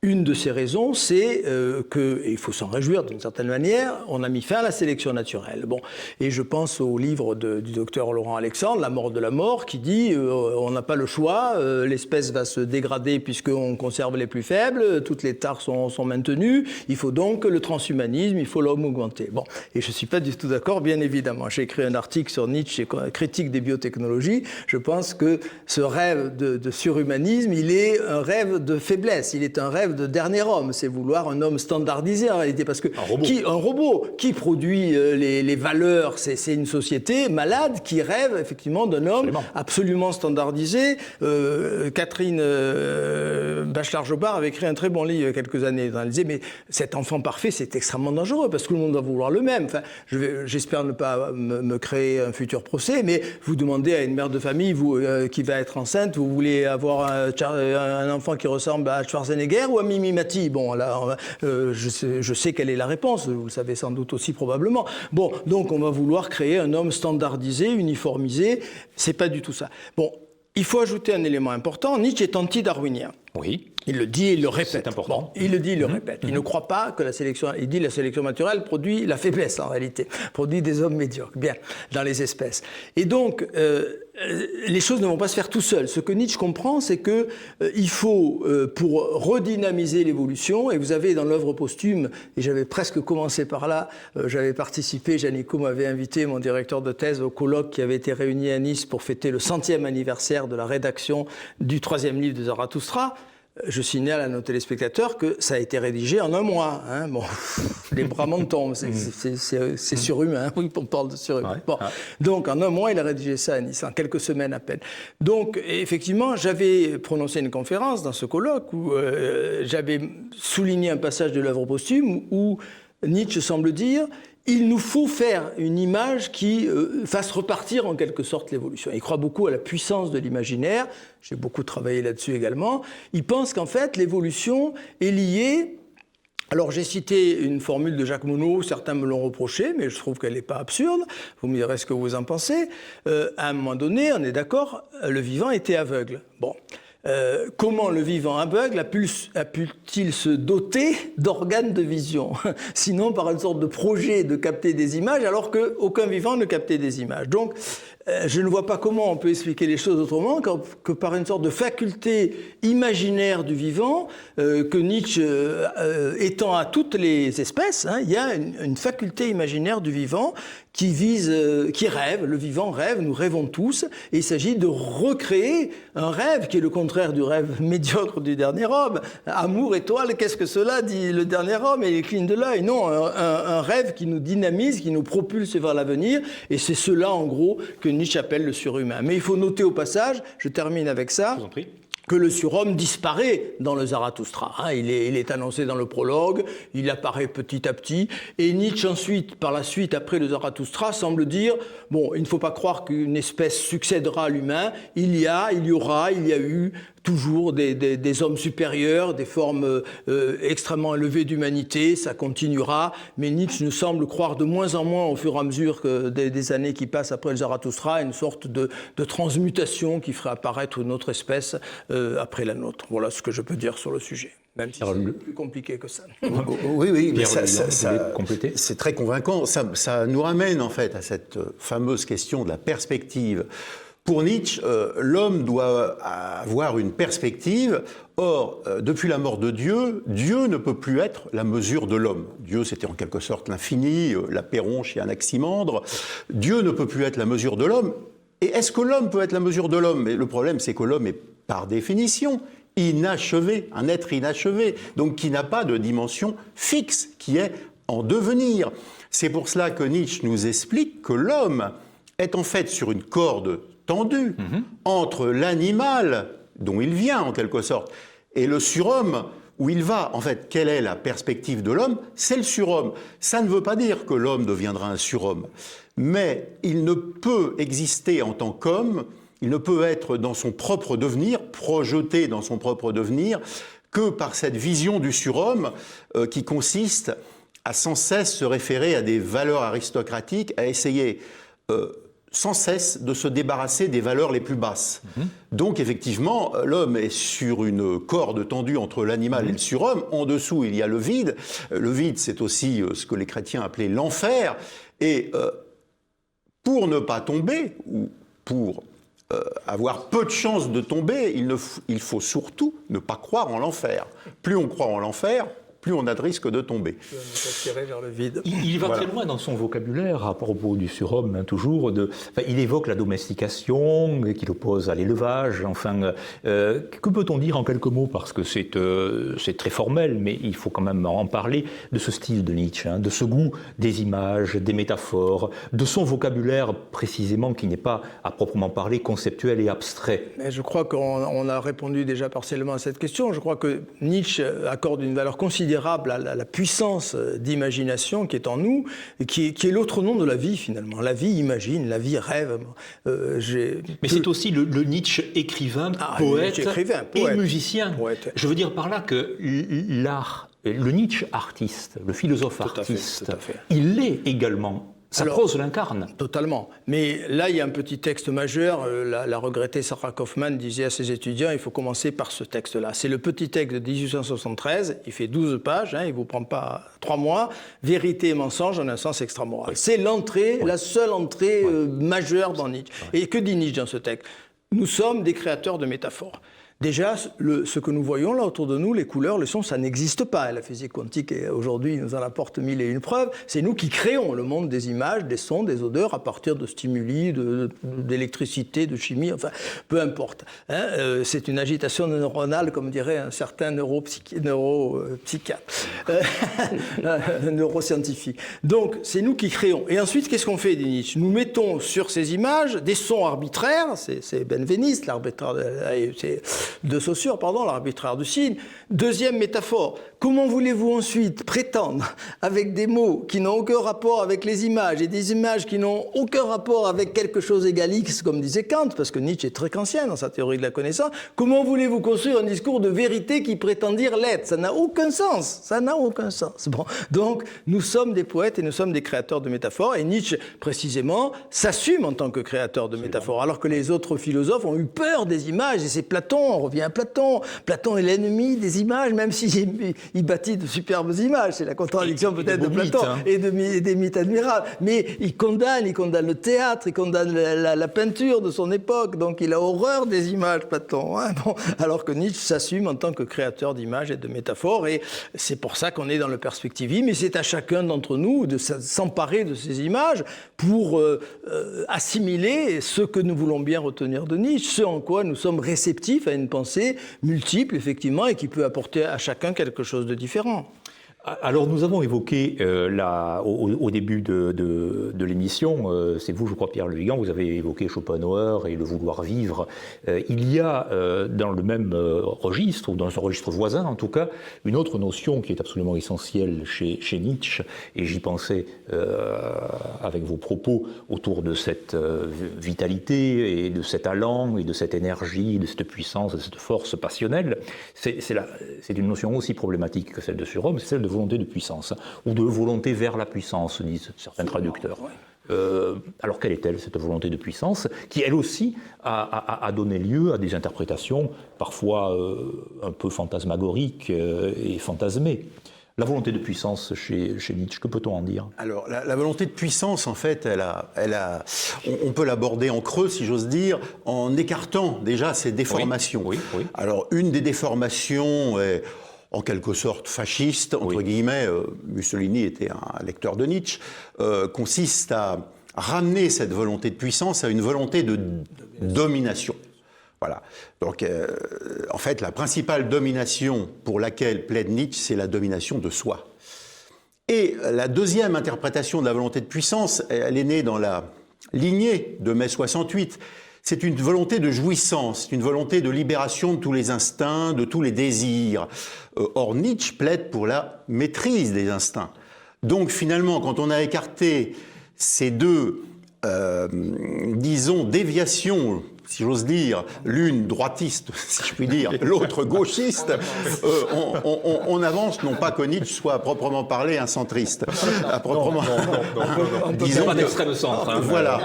Une de ces raisons, c'est que, et il faut s'en réjouir d'une certaine manière, on a mis fin à la sélection naturelle. Bon, et je pense au livre du docteur Laurent Alexandre, La mort de la mort, qui dit on n'a pas le choix, l'espèce va se dégrader puisqu'on conserve les plus faibles, toutes les tares sont maintenues, il faut donc le transhumanisme, il faut l'homme augmenté. Bon, et je ne suis pas du tout d'accord, bien évidemment. J'ai écrit un article sur Nietzsche, critique des biotechnologies. Je pense que ce rêve de surhumanisme, il est un rêve de faiblesse, il est un rêve de dernier homme, c'est vouloir un homme standardisé en réalité, parce que un robot qui produit les valeurs, c'est une société malade qui rêve effectivement d'un homme absolument standardisé. Catherine Bachelard-Jobard avait écrit un très bon livre il y a quelques années. Elle disait mais cet enfant parfait, c'est extrêmement dangereux parce que tout le monde va vouloir le même. Enfin, j'espère ne pas me créer un futur procès, mais vous demandez à une mère de famille qui va être enceinte, vous voulez avoir un enfant qui ressemble à Schwarzenegger ou à Mimi Mati? Bon, là, je sais quelle est la réponse, vous le savez sans doute aussi probablement. Bon, donc on va vouloir créer un homme standardisé, uniformisé, c'est pas du tout ça. Bon, il faut ajouter un élément important, Nietzsche est anti-darwinien. Oui. Il le dit et il le répète. C'est important. Bon, il le dit, il le répète. Il ne croit pas que la sélection... Il dit la sélection naturelle produit la faiblesse, en réalité. Produit des hommes médiocres, bien, dans les espèces. Et donc, les choses ne vont pas se faire tout seuls. Ce que Nietzsche comprend, c'est que il faut, pour redynamiser l'évolution, et vous avez dans l'œuvre posthume, et j'avais presque commencé par là, j'avais participé, Janico m'avait invité, mon directeur de thèse, au colloque qui avait été réuni à Nice pour fêter le 100e anniversaire de la rédaction du 3e livre de Zarathustra. Je signale à nos téléspectateurs que ça a été rédigé en un mois. Hein. Bon, les bras m'en tombent, c'est surhumain. Oui, on parle de surhumain. Ouais. Bon. Donc, en un mois, il a rédigé ça à Nice, en quelques semaines à peine. Donc, effectivement, j'avais prononcé une conférence dans ce colloque où j'avais souligné un passage de l'œuvre posthume où Nietzsche semble dire il nous faut faire une image qui fasse repartir en quelque sorte l'évolution. Il croit beaucoup à la puissance de l'imaginaire. J'ai beaucoup travaillé là-dessus également. Il pense qu'en fait, l'évolution est liée... Alors, j'ai cité une formule de Jacques Monod, certains me l'ont reproché, mais je trouve qu'elle n'est pas absurde. Vous me direz ce que vous en pensez. À un moment donné, on est d'accord, le vivant était aveugle. Bon. Comment le vivant aveugle a pu-t-il se doter d'organes de vision? Sinon par une sorte de projet de capter des images, alors qu'aucun vivant ne captait des images. Donc, je ne vois pas comment on peut expliquer les choses autrement que par une sorte de faculté imaginaire du vivant que Nietzsche étend à toutes les espèces. Hein, il y a une faculté imaginaire du vivant qui rêve, le vivant rêve, nous rêvons tous, et il s'agit de recréer un rêve qui est le contraire du rêve médiocre du dernier homme. Amour, étoile, qu'est-ce que cela, dit le dernier homme, et il cligne de l'œil. Non, un rêve qui nous dynamise, qui nous propulse vers l'avenir, et c'est cela, en gros, que Nietzsche appelle le surhumain. Mais il faut noter au passage, je termine avec ça, que le surhomme disparaît dans le Zarathustra. Hein, il est annoncé dans le prologue, il apparaît petit à petit, et Nietzsche ensuite, par la suite, après le Zarathustra, semble dire, bon, il ne faut pas croire qu'une espèce succédera à l'humain, il y a eu toujours des hommes supérieurs, des formes extrêmement élevées d'humanité, ça continuera, mais Nietzsche nous semble croire de moins en moins au fur et à mesure que des années qui passent après le Zarathustra, une sorte de transmutation qui ferait apparaître une autre espèce après la nôtre. Voilà ce que je peux dire sur le sujet. Même si c'est plus compliqué que ça. Oui, mais c'est très convaincant. Ça nous ramène en fait à cette fameuse question de la perspective. Pour Nietzsche, l'homme doit avoir une perspective. Or, depuis la mort de Dieu, Dieu ne peut plus être la mesure de l'homme. Dieu, c'était en quelque sorte l'infini, l'apéron chez Anaximandre. Dieu ne peut plus être la mesure de l'homme. Et est-ce que l'homme peut être la mesure de l'homme? Mais le problème, c'est que l'homme est, par définition, inachevé, un être inachevé, donc qui n'a pas de dimension fixe, qui est en devenir. C'est pour cela que Nietzsche nous explique que l'homme est en fait sur une corde tendue entre l'animal, dont il vient en quelque sorte, et le surhomme, où il va. En fait, quelle est la perspective de l'homme? C'est le surhomme. Ça ne veut pas dire que l'homme deviendra un surhomme, mais il ne peut exister en tant qu'homme, il ne peut être dans son propre devenir, projeté dans son propre devenir, que par cette vision du surhomme qui consiste à sans cesse se référer à des valeurs aristocratiques, à essayer sans cesse de se débarrasser des valeurs les plus basses. Donc effectivement, l'homme est sur une corde tendue entre l'animal et le surhomme. En dessous, il y a le vide. Le vide, c'est aussi ce que les chrétiens appelaient l'enfer. Et pour ne pas tomber, ou pour avoir peu de chances de tomber, il faut surtout ne pas croire en l'enfer. Plus on croit en l'enfer, plus on a de risque de tomber. Vers le vide. Il va très loin dans son vocabulaire à propos du surhomme, toujours. Il évoque la domestication, qu'il oppose à l'élevage. Enfin, que peut-on dire en quelques mots, parce que c'est très formel, mais il faut quand même en parler, de ce style de Nietzsche, de ce goût des images, des métaphores, de son vocabulaire précisément qui n'est pas, à proprement parler, conceptuel et abstrait. Mais je crois qu'on a répondu déjà partiellement à cette question. Je crois que Nietzsche accorde une valeur considérable à la puissance d'imagination qui est en nous, et qui est l'autre nom de la vie finalement. La vie imagine, la vie rêve. Mais c'est aussi le Nietzsche écrivain, poète et musicien. Poète. Je veux dire par là que l'art, le Nietzsche artiste, le philosophe artiste, tout à fait. il l'est également. Sa prose l'incarne. Totalement. Mais là, il y a un petit texte majeur. La regrettée Sarah Kaufmann disait à ses étudiants, il faut commencer par ce texte-là. C'est le petit texte de 1873. Il fait 12 pages. Il ne vous prend pas 3 mois. Vérité et mensonge en un sens extramoral. Oui. C'est l'entrée, la seule entrée majeure dans Nietzsche. Oui. Et que dit Nietzsche dans ce texte? Nous sommes des créateurs de métaphores. Déjà, ce que nous voyons là autour de nous, les couleurs, le son, ça n'existe pas. La physique quantique, aujourd'hui, nous en apporte 1001 preuves. C'est nous qui créons le monde des images, des sons, des odeurs, à partir de stimuli, d'électricité, de chimie, enfin, peu importe. C'est une agitation neuronale, comme dirait un certain neuropsychiatre, neuroscientifique. Donc, c'est nous qui créons. Et ensuite, qu'est-ce qu'on fait, Nietzsche? Nous mettons sur ces images des sons arbitraires, c'est Benveniste, l'arbitraire de Saussure, l'arbitraire du signe. Deuxième métaphore, comment voulez-vous ensuite prétendre, avec des mots qui n'ont aucun rapport avec les images, et des images qui n'ont aucun rapport avec quelque chose égal X, comme disait Kant, parce que Nietzsche est très kantien dans sa théorie de la connaissance, comment voulez-vous construire un discours de vérité qui prétend dire l'être? Ça n'a aucun sens, ça n'a aucun sens. Bon. Donc, nous sommes des poètes et nous sommes des créateurs de métaphores, et Nietzsche, précisément, s'assume en tant que créateur de métaphores, alors que les autres philosophes ont eu peur des images, et c'est Platon, on revient à Platon. Platon est l'ennemi des images, même s'il bâtit de superbes images. C'est la contradiction peut-être de Platon et des mythes admirables. Mais il condamne le théâtre, il condamne la peinture de son époque. Donc il a horreur des images, Platon. Bon, alors que Nietzsche s'assume en tant que créateur d'images et de métaphores. Et c'est pour ça qu'on est dans le perspectivisme. Et c'est à chacun d'entre nous de s'emparer de ces images pour assimiler ce que nous voulons bien retenir de Nietzsche, ce en quoi nous sommes réceptifs à une pensée multiple, effectivement, et qui peut apporter à chacun quelque chose de différent. Alors nous avons évoqué au début de l'émission, c'est vous, je crois, Pierre Le Vigan, vous avez évoqué Schopenhauer et le vouloir vivre. Il y a dans le même registre, ou dans un registre voisin en tout cas, une autre notion qui est absolument essentielle chez Nietzsche, et j'y pensais avec vos propos autour de cette vitalité et de cet allant et de cette énergie, de cette puissance, de cette force passionnelle. C'est une notion aussi problématique que celle de surhomme, c'est celle de volonté de puissance, ou de volonté vers la puissance, disent certains traducteurs. Alors quelle est-elle, cette volonté de puissance, qui elle aussi a donné lieu à des interprétations parfois un peu fantasmagoriques et fantasmées? La volonté de puissance chez Nietzsche, que peut-on en dire? Alors, la volonté de puissance, en fait, on peut l'aborder en creux, si j'ose dire, en écartant déjà ses déformations. Oui. Alors, une des déformations est en quelque sorte fasciste, entre guillemets, Mussolini était un lecteur de Nietzsche, consiste à ramener cette volonté de puissance à une volonté de domination. Voilà. Donc, en fait, la principale domination pour laquelle plaide Nietzsche, c'est la domination de soi. Et la deuxième interprétation de la volonté de puissance, elle est née dans la lignée de mai 68. C'est une volonté de jouissance, une volonté de libération de tous les instincts, de tous les désirs. Or, Nietzsche plaide pour la maîtrise des instincts. Donc, finalement, quand on a écarté ces deux, disons, déviations, si j'ose dire, l'une droitiste, si je puis dire, l'autre gauchiste, on avance, non pas que Nietzsche soit à proprement parler un centriste. À proprement, disons pas d'extrême centre. Hein, voilà.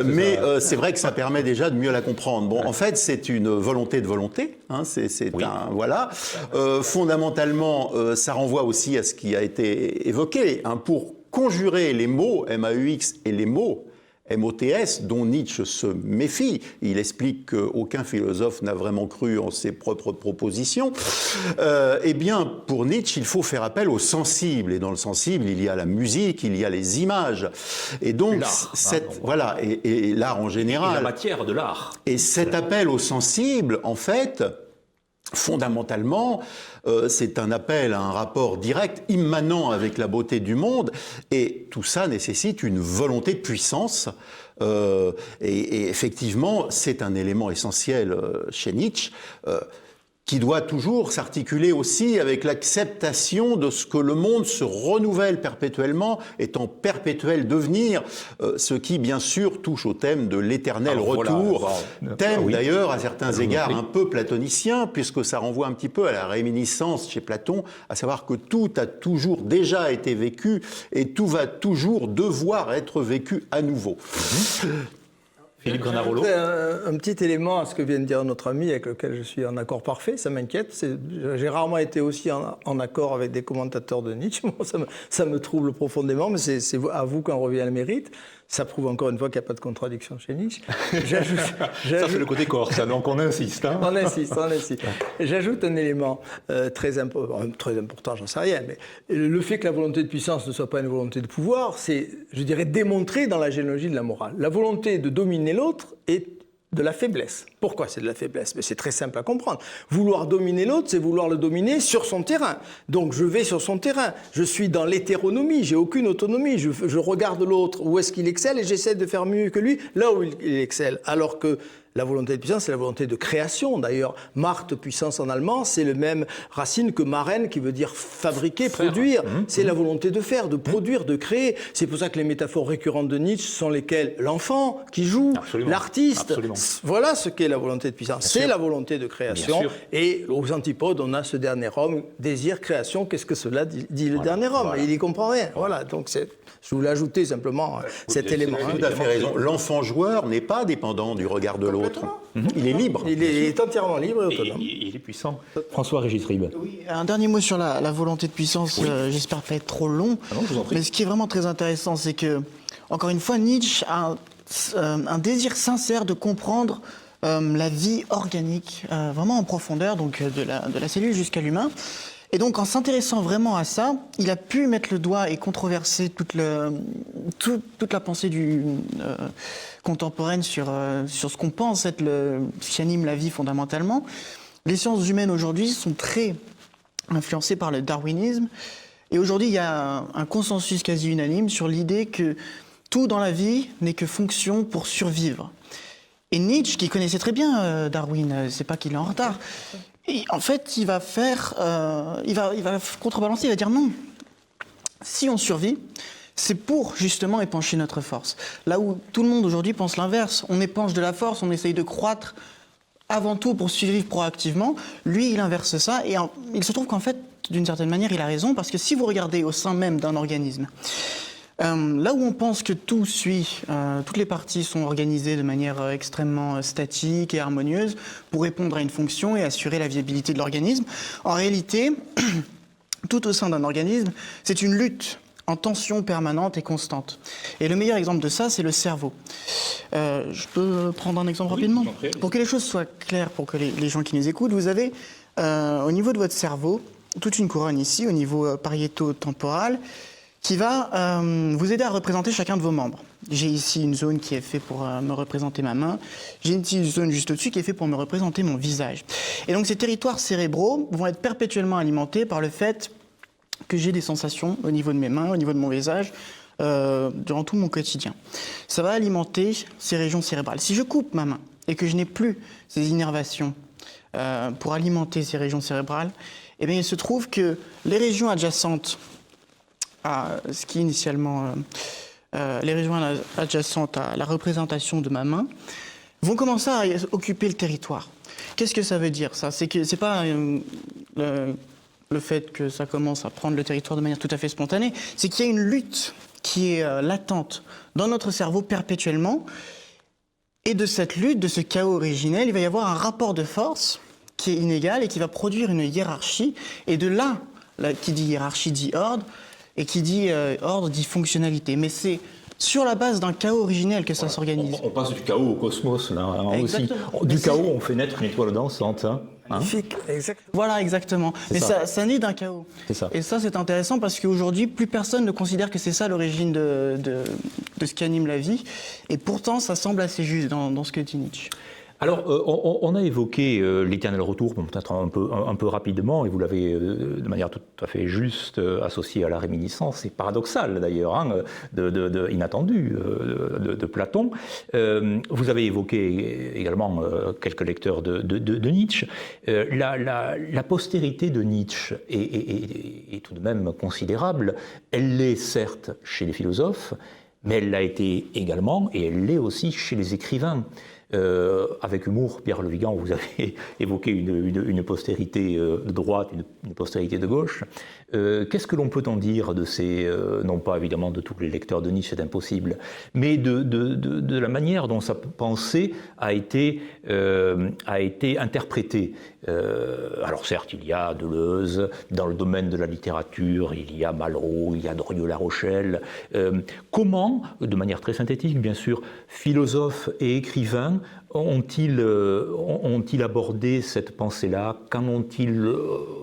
Mais c'est vrai que ça permet déjà de mieux la comprendre. Bon, en fait, c'est une volonté de volonté. Hein, oui. Voilà. Fondamentalement, ça renvoie aussi à ce qui a été évoqué. Hein, pour conjurer les mots MAUX et les mots MOTS, dont Nietzsche se méfie. Il explique qu'aucun philosophe n'a vraiment cru en ses propres propositions. Eh bien, pour Nietzsche, il faut faire appel au sensible. Et dans le sensible, il y a la musique, il y a les images. Et donc, voilà, et l'art en général. Et la matière de l'art. Et cet appel au sensible, en fait, fondamentalement, c'est un appel à un rapport direct, immanent avec la beauté du monde, et tout ça nécessite une volonté de puissance. Et effectivement, c'est un élément essentiel chez Nietzsche, qui doit toujours s'articuler aussi avec l'acceptation de ce que le monde se renouvelle perpétuellement, est en perpétuel devenir, ce qui bien sûr touche au thème de l'éternel retour, thème d'ailleurs à certains égards un peu platonicien, puisque ça renvoie un petit peu à la réminiscence chez Platon, à savoir que tout a toujours déjà été vécu et tout va toujours devoir être vécu à nouveau. Philippe Granarolo. Un petit élément à ce que vient de dire notre ami, avec lequel je suis en accord parfait, ça m'inquiète. J'ai rarement été aussi en accord avec des commentateurs de Nietzsche. Bon, ça me trouble profondément, mais c'est à vous qu'en revient le mérite. Ça prouve encore une fois qu'il n'y a pas de contradiction chez Nietzsche. Ça, c'est le côté corse, donc on insiste. Hein. On insiste. J'ajoute un élément très important, j'en sais rien, mais le fait que la volonté de puissance ne soit pas une volonté de pouvoir, c'est, je dirais, démontré dans la généalogie de la morale. La volonté de dominer l'autre est de la faiblesse. Pourquoi c'est de la faiblesse? Mais c'est très simple à comprendre. Vouloir dominer l'autre, c'est vouloir le dominer sur son terrain. Donc je vais sur son terrain. Je suis dans l'hétéronomie, j'ai aucune autonomie. Je regarde l'autre, où est-ce qu'il excelle, et j'essaie de faire mieux que lui, là où il excelle. Alors que la volonté de puissance, c'est la volonté de création. D'ailleurs, Macht, puissance en allemand, c'est le même racine que Maren, qui veut dire fabriquer, produire. C'est la volonté de faire, de produire, de créer. C'est pour ça que les métaphores récurrentes de Nietzsche sont lesquelles? L'enfant qui joue, l'artiste. Voilà ce qu'est la volonté de puissance. C'est la volonté de création. Et aux antipodes, on a ce dernier homme, désir, création. Qu'est-ce que cela dit le dernier homme? Il n'y comprend rien. Voilà, donc je voulais ajouter simplement cet élément. Vous avez tout à fait raison. L'enfant joueur n'est pas dépendant du regard de l'autre. Il est libre. Il est entièrement libre et autonome. Il est puissant. François-Régis Ribes. Oui, un dernier mot sur la volonté de puissance. J'espère pas être trop long. Ah non, je vous en prie. Mais ce qui est vraiment très intéressant, c'est que, encore une fois, Nietzsche a un désir sincère de comprendre la vie organique, vraiment en profondeur, donc de la cellule jusqu'à l'humain. Et donc, en s'intéressant vraiment à ça, il a pu mettre le doigt et controverser toute la pensée contemporaine sur ce qu'on pense être ce qui anime la vie fondamentalement. Les sciences humaines aujourd'hui sont très influencées par le darwinisme. Et aujourd'hui, il y a un consensus quasi unanime sur l'idée que tout dans la vie n'est que fonction pour survivre. Et Nietzsche, qui connaissait très bien Darwin, c'est pas qu'il est en retard. Et en fait, il va contrebalancer, il va dire non. Si on survit, c'est pour justement épancher notre force. Là où tout le monde aujourd'hui pense l'inverse, on épanche de la force, on essaye de croître avant tout pour survivre proactivement. Lui, il inverse ça et il se trouve qu'en fait, d'une certaine manière, il a raison parce que si vous regardez au sein même d'un organisme, là où on pense que tout suit, toutes les parties sont organisées de manière extrêmement statique et harmonieuse pour répondre à une fonction et assurer la viabilité de l'organisme. En réalité, tout au sein d'un organisme, c'est une lutte en tension permanente et constante. Et le meilleur exemple de ça, c'est le cerveau. Je peux prendre un exemple rapidement? Pour que les choses soient claires, pour que les gens qui nous écoutent, vous avez au niveau de votre cerveau toute une couronne ici, au niveau pariéto-temporal, qui va vous aider à représenter chacun de vos membres. J'ai ici une zone qui est faite pour me représenter ma main. J'ai une petite zone juste au-dessus qui est faite pour me représenter mon visage. Et donc ces territoires cérébraux vont être perpétuellement alimentés par le fait que j'ai des sensations au niveau de mes mains, au niveau de mon visage, durant tout mon quotidien. Ça va alimenter ces régions cérébrales. Si je coupe ma main et que je n'ai plus ces innervations pour alimenter ces régions cérébrales, eh bien, il se trouve que les régions adjacentes à ce qui initialement... les régions adjacentes à la représentation de ma main vont commencer à occuper le territoire. Qu'est-ce que ça veut dire, ça? C'est que c'est pas le fait que ça commence à prendre le territoire de manière tout à fait spontanée, c'est qu'il y a une lutte qui est latente dans notre cerveau perpétuellement. Et de cette lutte, de ce chaos originel, il va y avoir un rapport de force qui est inégal et qui va produire une hiérarchie. Et de là, qui dit hiérarchie dit ordre, et qui dit ordre dit fonctionnalité. Mais c'est sur la base d'un chaos originel que ça s'organise. On passe du chaos au cosmos, là, hein, aussi. Du chaos, on fait naître une étoile dansante. Hein. Magnifique, exactement. Voilà, exactement. Mais ça naît d'un chaos. C'est ça. Et ça, c'est intéressant parce qu'aujourd'hui, plus personne ne considère que c'est ça l'origine de ce qui anime la vie. Et pourtant, ça semble assez juste dans ce que dit Nietzsche. Alors, on a évoqué l'éternel retour, peut-être un peu rapidement, et vous l'avez de manière tout à fait juste associé à la réminiscence, c'est paradoxal d'ailleurs, hein, inattendu, de Platon. Vous avez évoqué également quelques lecteurs de Nietzsche. La postérité de Nietzsche est tout de même considérable. Elle l'est certes chez les philosophes, mais elle l'a été également, et elle l'est aussi chez les écrivains. Avec humour, Pierre Le Vigan, vous avez évoqué une postérité de droite, une postérité de gauche. Qu'est-ce que l'on peut en dire de ces, non pas évidemment de tous les lecteurs de Nietzsche, c'est impossible, mais de la manière dont sa pensée a été interprétée. Alors certes, il y a Deleuze, dans le domaine de la littérature, il y a Malraux, il y a Doriot-La Rochelle. Comment, de manière très synthétique bien sûr, philosophes et écrivains ont-ils abordé cette pensée-là? Qu'en ont-ils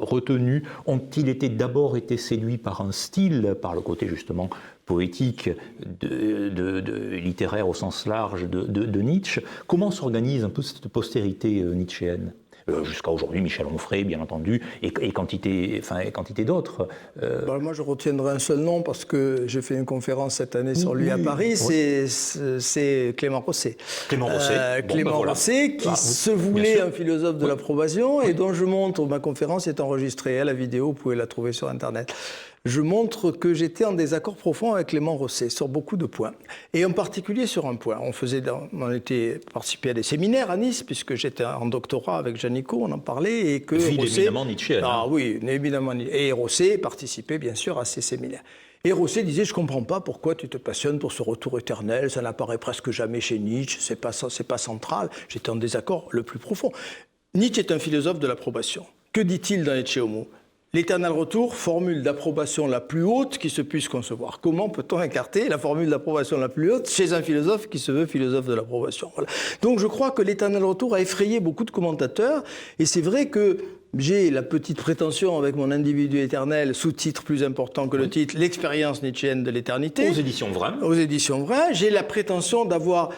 retenu? Ont-ils d'abord été séduits par un style, par le côté justement poétique, littéraire au sens large de Nietzsche? Comment s'organise un peu cette postérité nietzschéenne? Jusqu'à aujourd'hui, Michel Onfray, bien entendu, et quantité d'autres. Moi, je retiendrai un seul nom parce que j'ai fait une conférence cette année sur lui à Paris, c'est Clément Rosset. Clément Rosset, qui se voulait un philosophe de l'approbation et dont je montre, ma conférence est enregistrée, la vidéo, vous pouvez la trouver sur Internet. Je montre que j'étais en désaccord profond avec Clément Rosset sur beaucoup de points, et en particulier sur un point. On était participé à des séminaires à Nice, puisque j'étais en doctorat avec Janicot, on en parlait, et que Rosset... éminemment Nietzschéenne. Ah oui, éminemment. Et Rosset participait bien sûr à ces séminaires. Et Rosset disait, je ne comprends pas pourquoi tu te passionnes pour ce retour éternel, ça n'apparaît presque jamais chez Nietzsche, c'est pas central. J'étais en désaccord le plus profond. Nietzsche est un philosophe de l'approbation. Que dit-il dans Ecce Homo ? L'éternel retour, formule d'approbation la plus haute qui se puisse concevoir. Comment peut-on écarter la formule d'approbation la plus haute chez un philosophe qui se veut philosophe de l'approbation? Voilà. Donc je crois que l'éternel retour a effrayé beaucoup de commentateurs, et c'est vrai que j'ai la petite prétention avec mon individu éternel, sous-titre plus important que le titre, l'expérience nietzschéenne de l'éternité. Aux éditions Vrins. Aux éditions Vrins. J'ai la prétention d'avoir...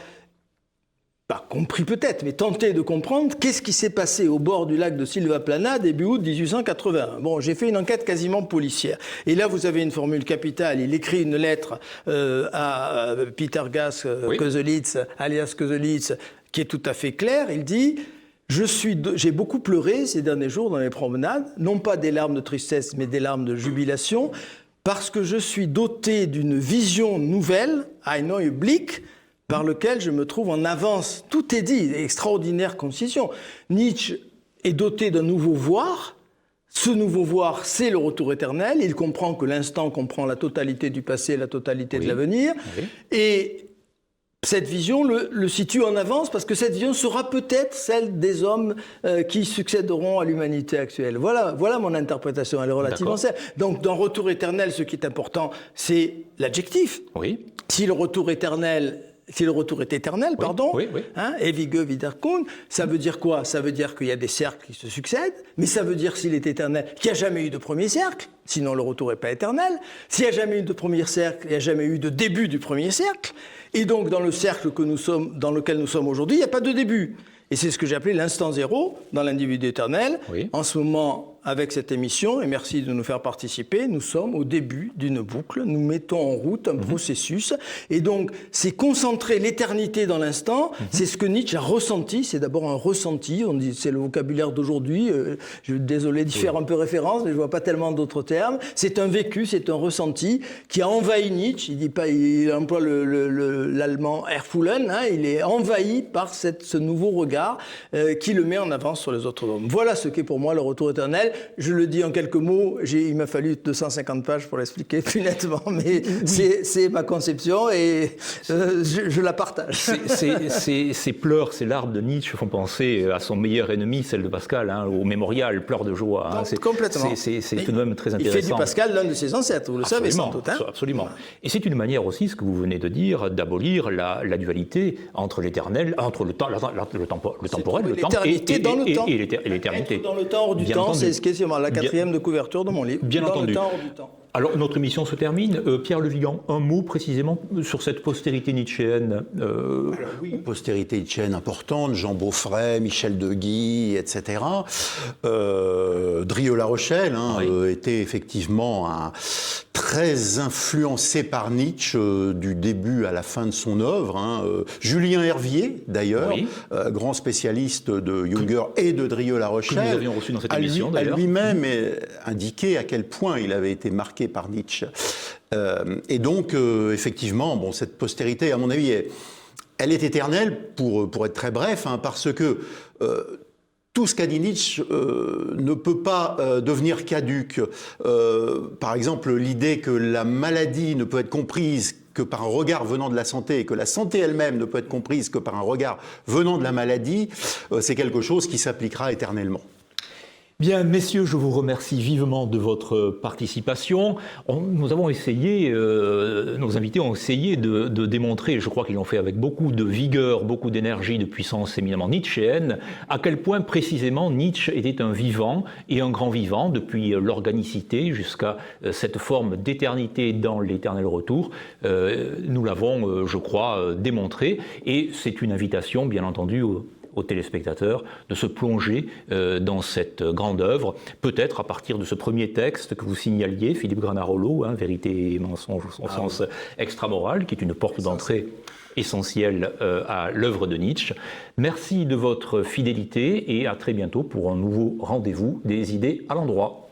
pas compris peut-être, mais tenté de comprendre qu'est-ce qui s'est passé au bord du lac de Silvaplana début août 1881. Bon, j'ai fait une enquête quasiment policière. Et là, vous avez une formule capitale. Il écrit une lettre à Peter Gas Koselitz, alias Koselitz, qui est tout à fait claire. Il dit... J'ai beaucoup pleuré ces derniers jours dans les promenades, non pas des larmes de tristesse, mais des larmes de jubilation, parce que je suis doté d'une vision nouvelle, ein neuer Blick, par lequel je me trouve en avance. Tout est dit, extraordinaire concision. Nietzsche est doté d'un nouveau voir. Ce nouveau voir, c'est le retour éternel. Il comprend que l'instant comprend la totalité du passé, la totalité de l'avenir. Oui. Et cette vision le situe en avance, parce que cette vision sera peut-être celle des hommes qui succéderont à l'humanité actuelle. Voilà mon interprétation, elle est relativement simple. Donc, dans Retour éternel, ce qui est important, c'est l'adjectif. Oui. Si le retour est éternel, hein, ewige Wiederkunft, ça veut dire quoi? Ça veut dire qu'il y a des cercles qui se succèdent, mais ça veut dire, s'il est éternel, qu'il n'y a jamais eu de premier cercle, sinon le retour n'est pas éternel. S'il n'y a jamais eu de premier cercle, il n'y a jamais eu de début du premier cercle. Et donc, dans le cercle dans lequel nous sommes aujourd'hui, il n'y a pas de début. Et c'est ce que j'ai appelé l'instant zéro dans l'individu éternel. Oui. En ce moment, avec cette émission, et merci de nous faire participer, nous sommes au début d'une boucle, nous mettons en route un processus, et donc c'est concentrer l'éternité dans l'instant, c'est ce que Nietzsche a ressenti, c'est d'abord un ressenti, on dit c'est le vocabulaire d'aujourd'hui, je suis désolé d'y faire un peu référence, mais je vois pas tellement d'autres termes, c'est un vécu, c'est un ressenti qui a envahi Nietzsche, il dit pas, il emploie l'allemand Erfühlen, hein, il est envahi par ce nouveau regard qui le met en avance sur les autres hommes. Voilà ce qu'est pour moi le retour éternel. Je le dis en quelques mots, il m'a fallu 250 pages pour l'expliquer plus nettement, mais c'est ma conception et je la partage. Ces pleurs, ces larmes de Nietzsche font penser à son meilleur ennemi, celle de Pascal, hein, au mémorial, pleurs de joie. Hein. Complètement. C'est tout de même très intéressant. Il fait du Pascal l'un de ses ancêtres, vous le savez sans doute. Hein. Absolument. Et c'est une manière aussi, ce que vous venez de dire, d'abolir la dualité entre l'éternel, entre le temporel, le temps et l'éternité. Dans le temps, hors du temps, c'est ce qui est sur la 4e de couverture de mon livre. Bien entendu. Dans le temps, hors du temps. Alors, notre émission se termine. Pierre Le Vigan, un mot précisément sur cette postérité nietzschéenne. Oui, postérité nietzschéenne importante, Jean Beaufray, Michel Deguy, etc. Drieux-La Rochelle était effectivement très influencé par Nietzsche du début à la fin de son œuvre. Hein. Julien Hervier, d'ailleurs, grand spécialiste de Junger et de Drieux-La Rochelle, que nous avions reçu dans cette émission, d'ailleurs. a lui-même indiqué à quel point il avait été marqué par Nietzsche. Et donc, effectivement, bon, cette postérité, à mon avis, elle est éternelle, pour être très bref, hein, parce que tout ce qu'a dit Nietzsche ne peut pas devenir caduque. Par exemple, l'idée que la maladie ne peut être comprise que par un regard venant de la santé et que la santé elle-même ne peut être comprise que par un regard venant de la maladie, c'est quelque chose qui s'appliquera éternellement. Bien, messieurs, je vous remercie vivement de votre participation. Nous avons essayé, nos invités ont essayé de démontrer, je crois qu'ils l'ont fait avec beaucoup de vigueur, beaucoup d'énergie, de puissance éminemment nietzschéenne, à quel point précisément Nietzsche était un vivant et un grand vivant, depuis l'organicité jusqu'à cette forme d'éternité dans l'éternel retour. Nous l'avons, je crois, démontré, et c'est une invitation, bien entendu, aux téléspectateurs de se plonger dans cette grande œuvre, peut-être à partir de ce premier texte que vous signaliez, Philippe Granarolo, hein, Vérité et mensonge au sens extramoral, qui est une porte d'entrée essentielle à l'œuvre de Nietzsche. Merci de votre fidélité et à très bientôt pour un nouveau rendez-vous des idées à l'endroit.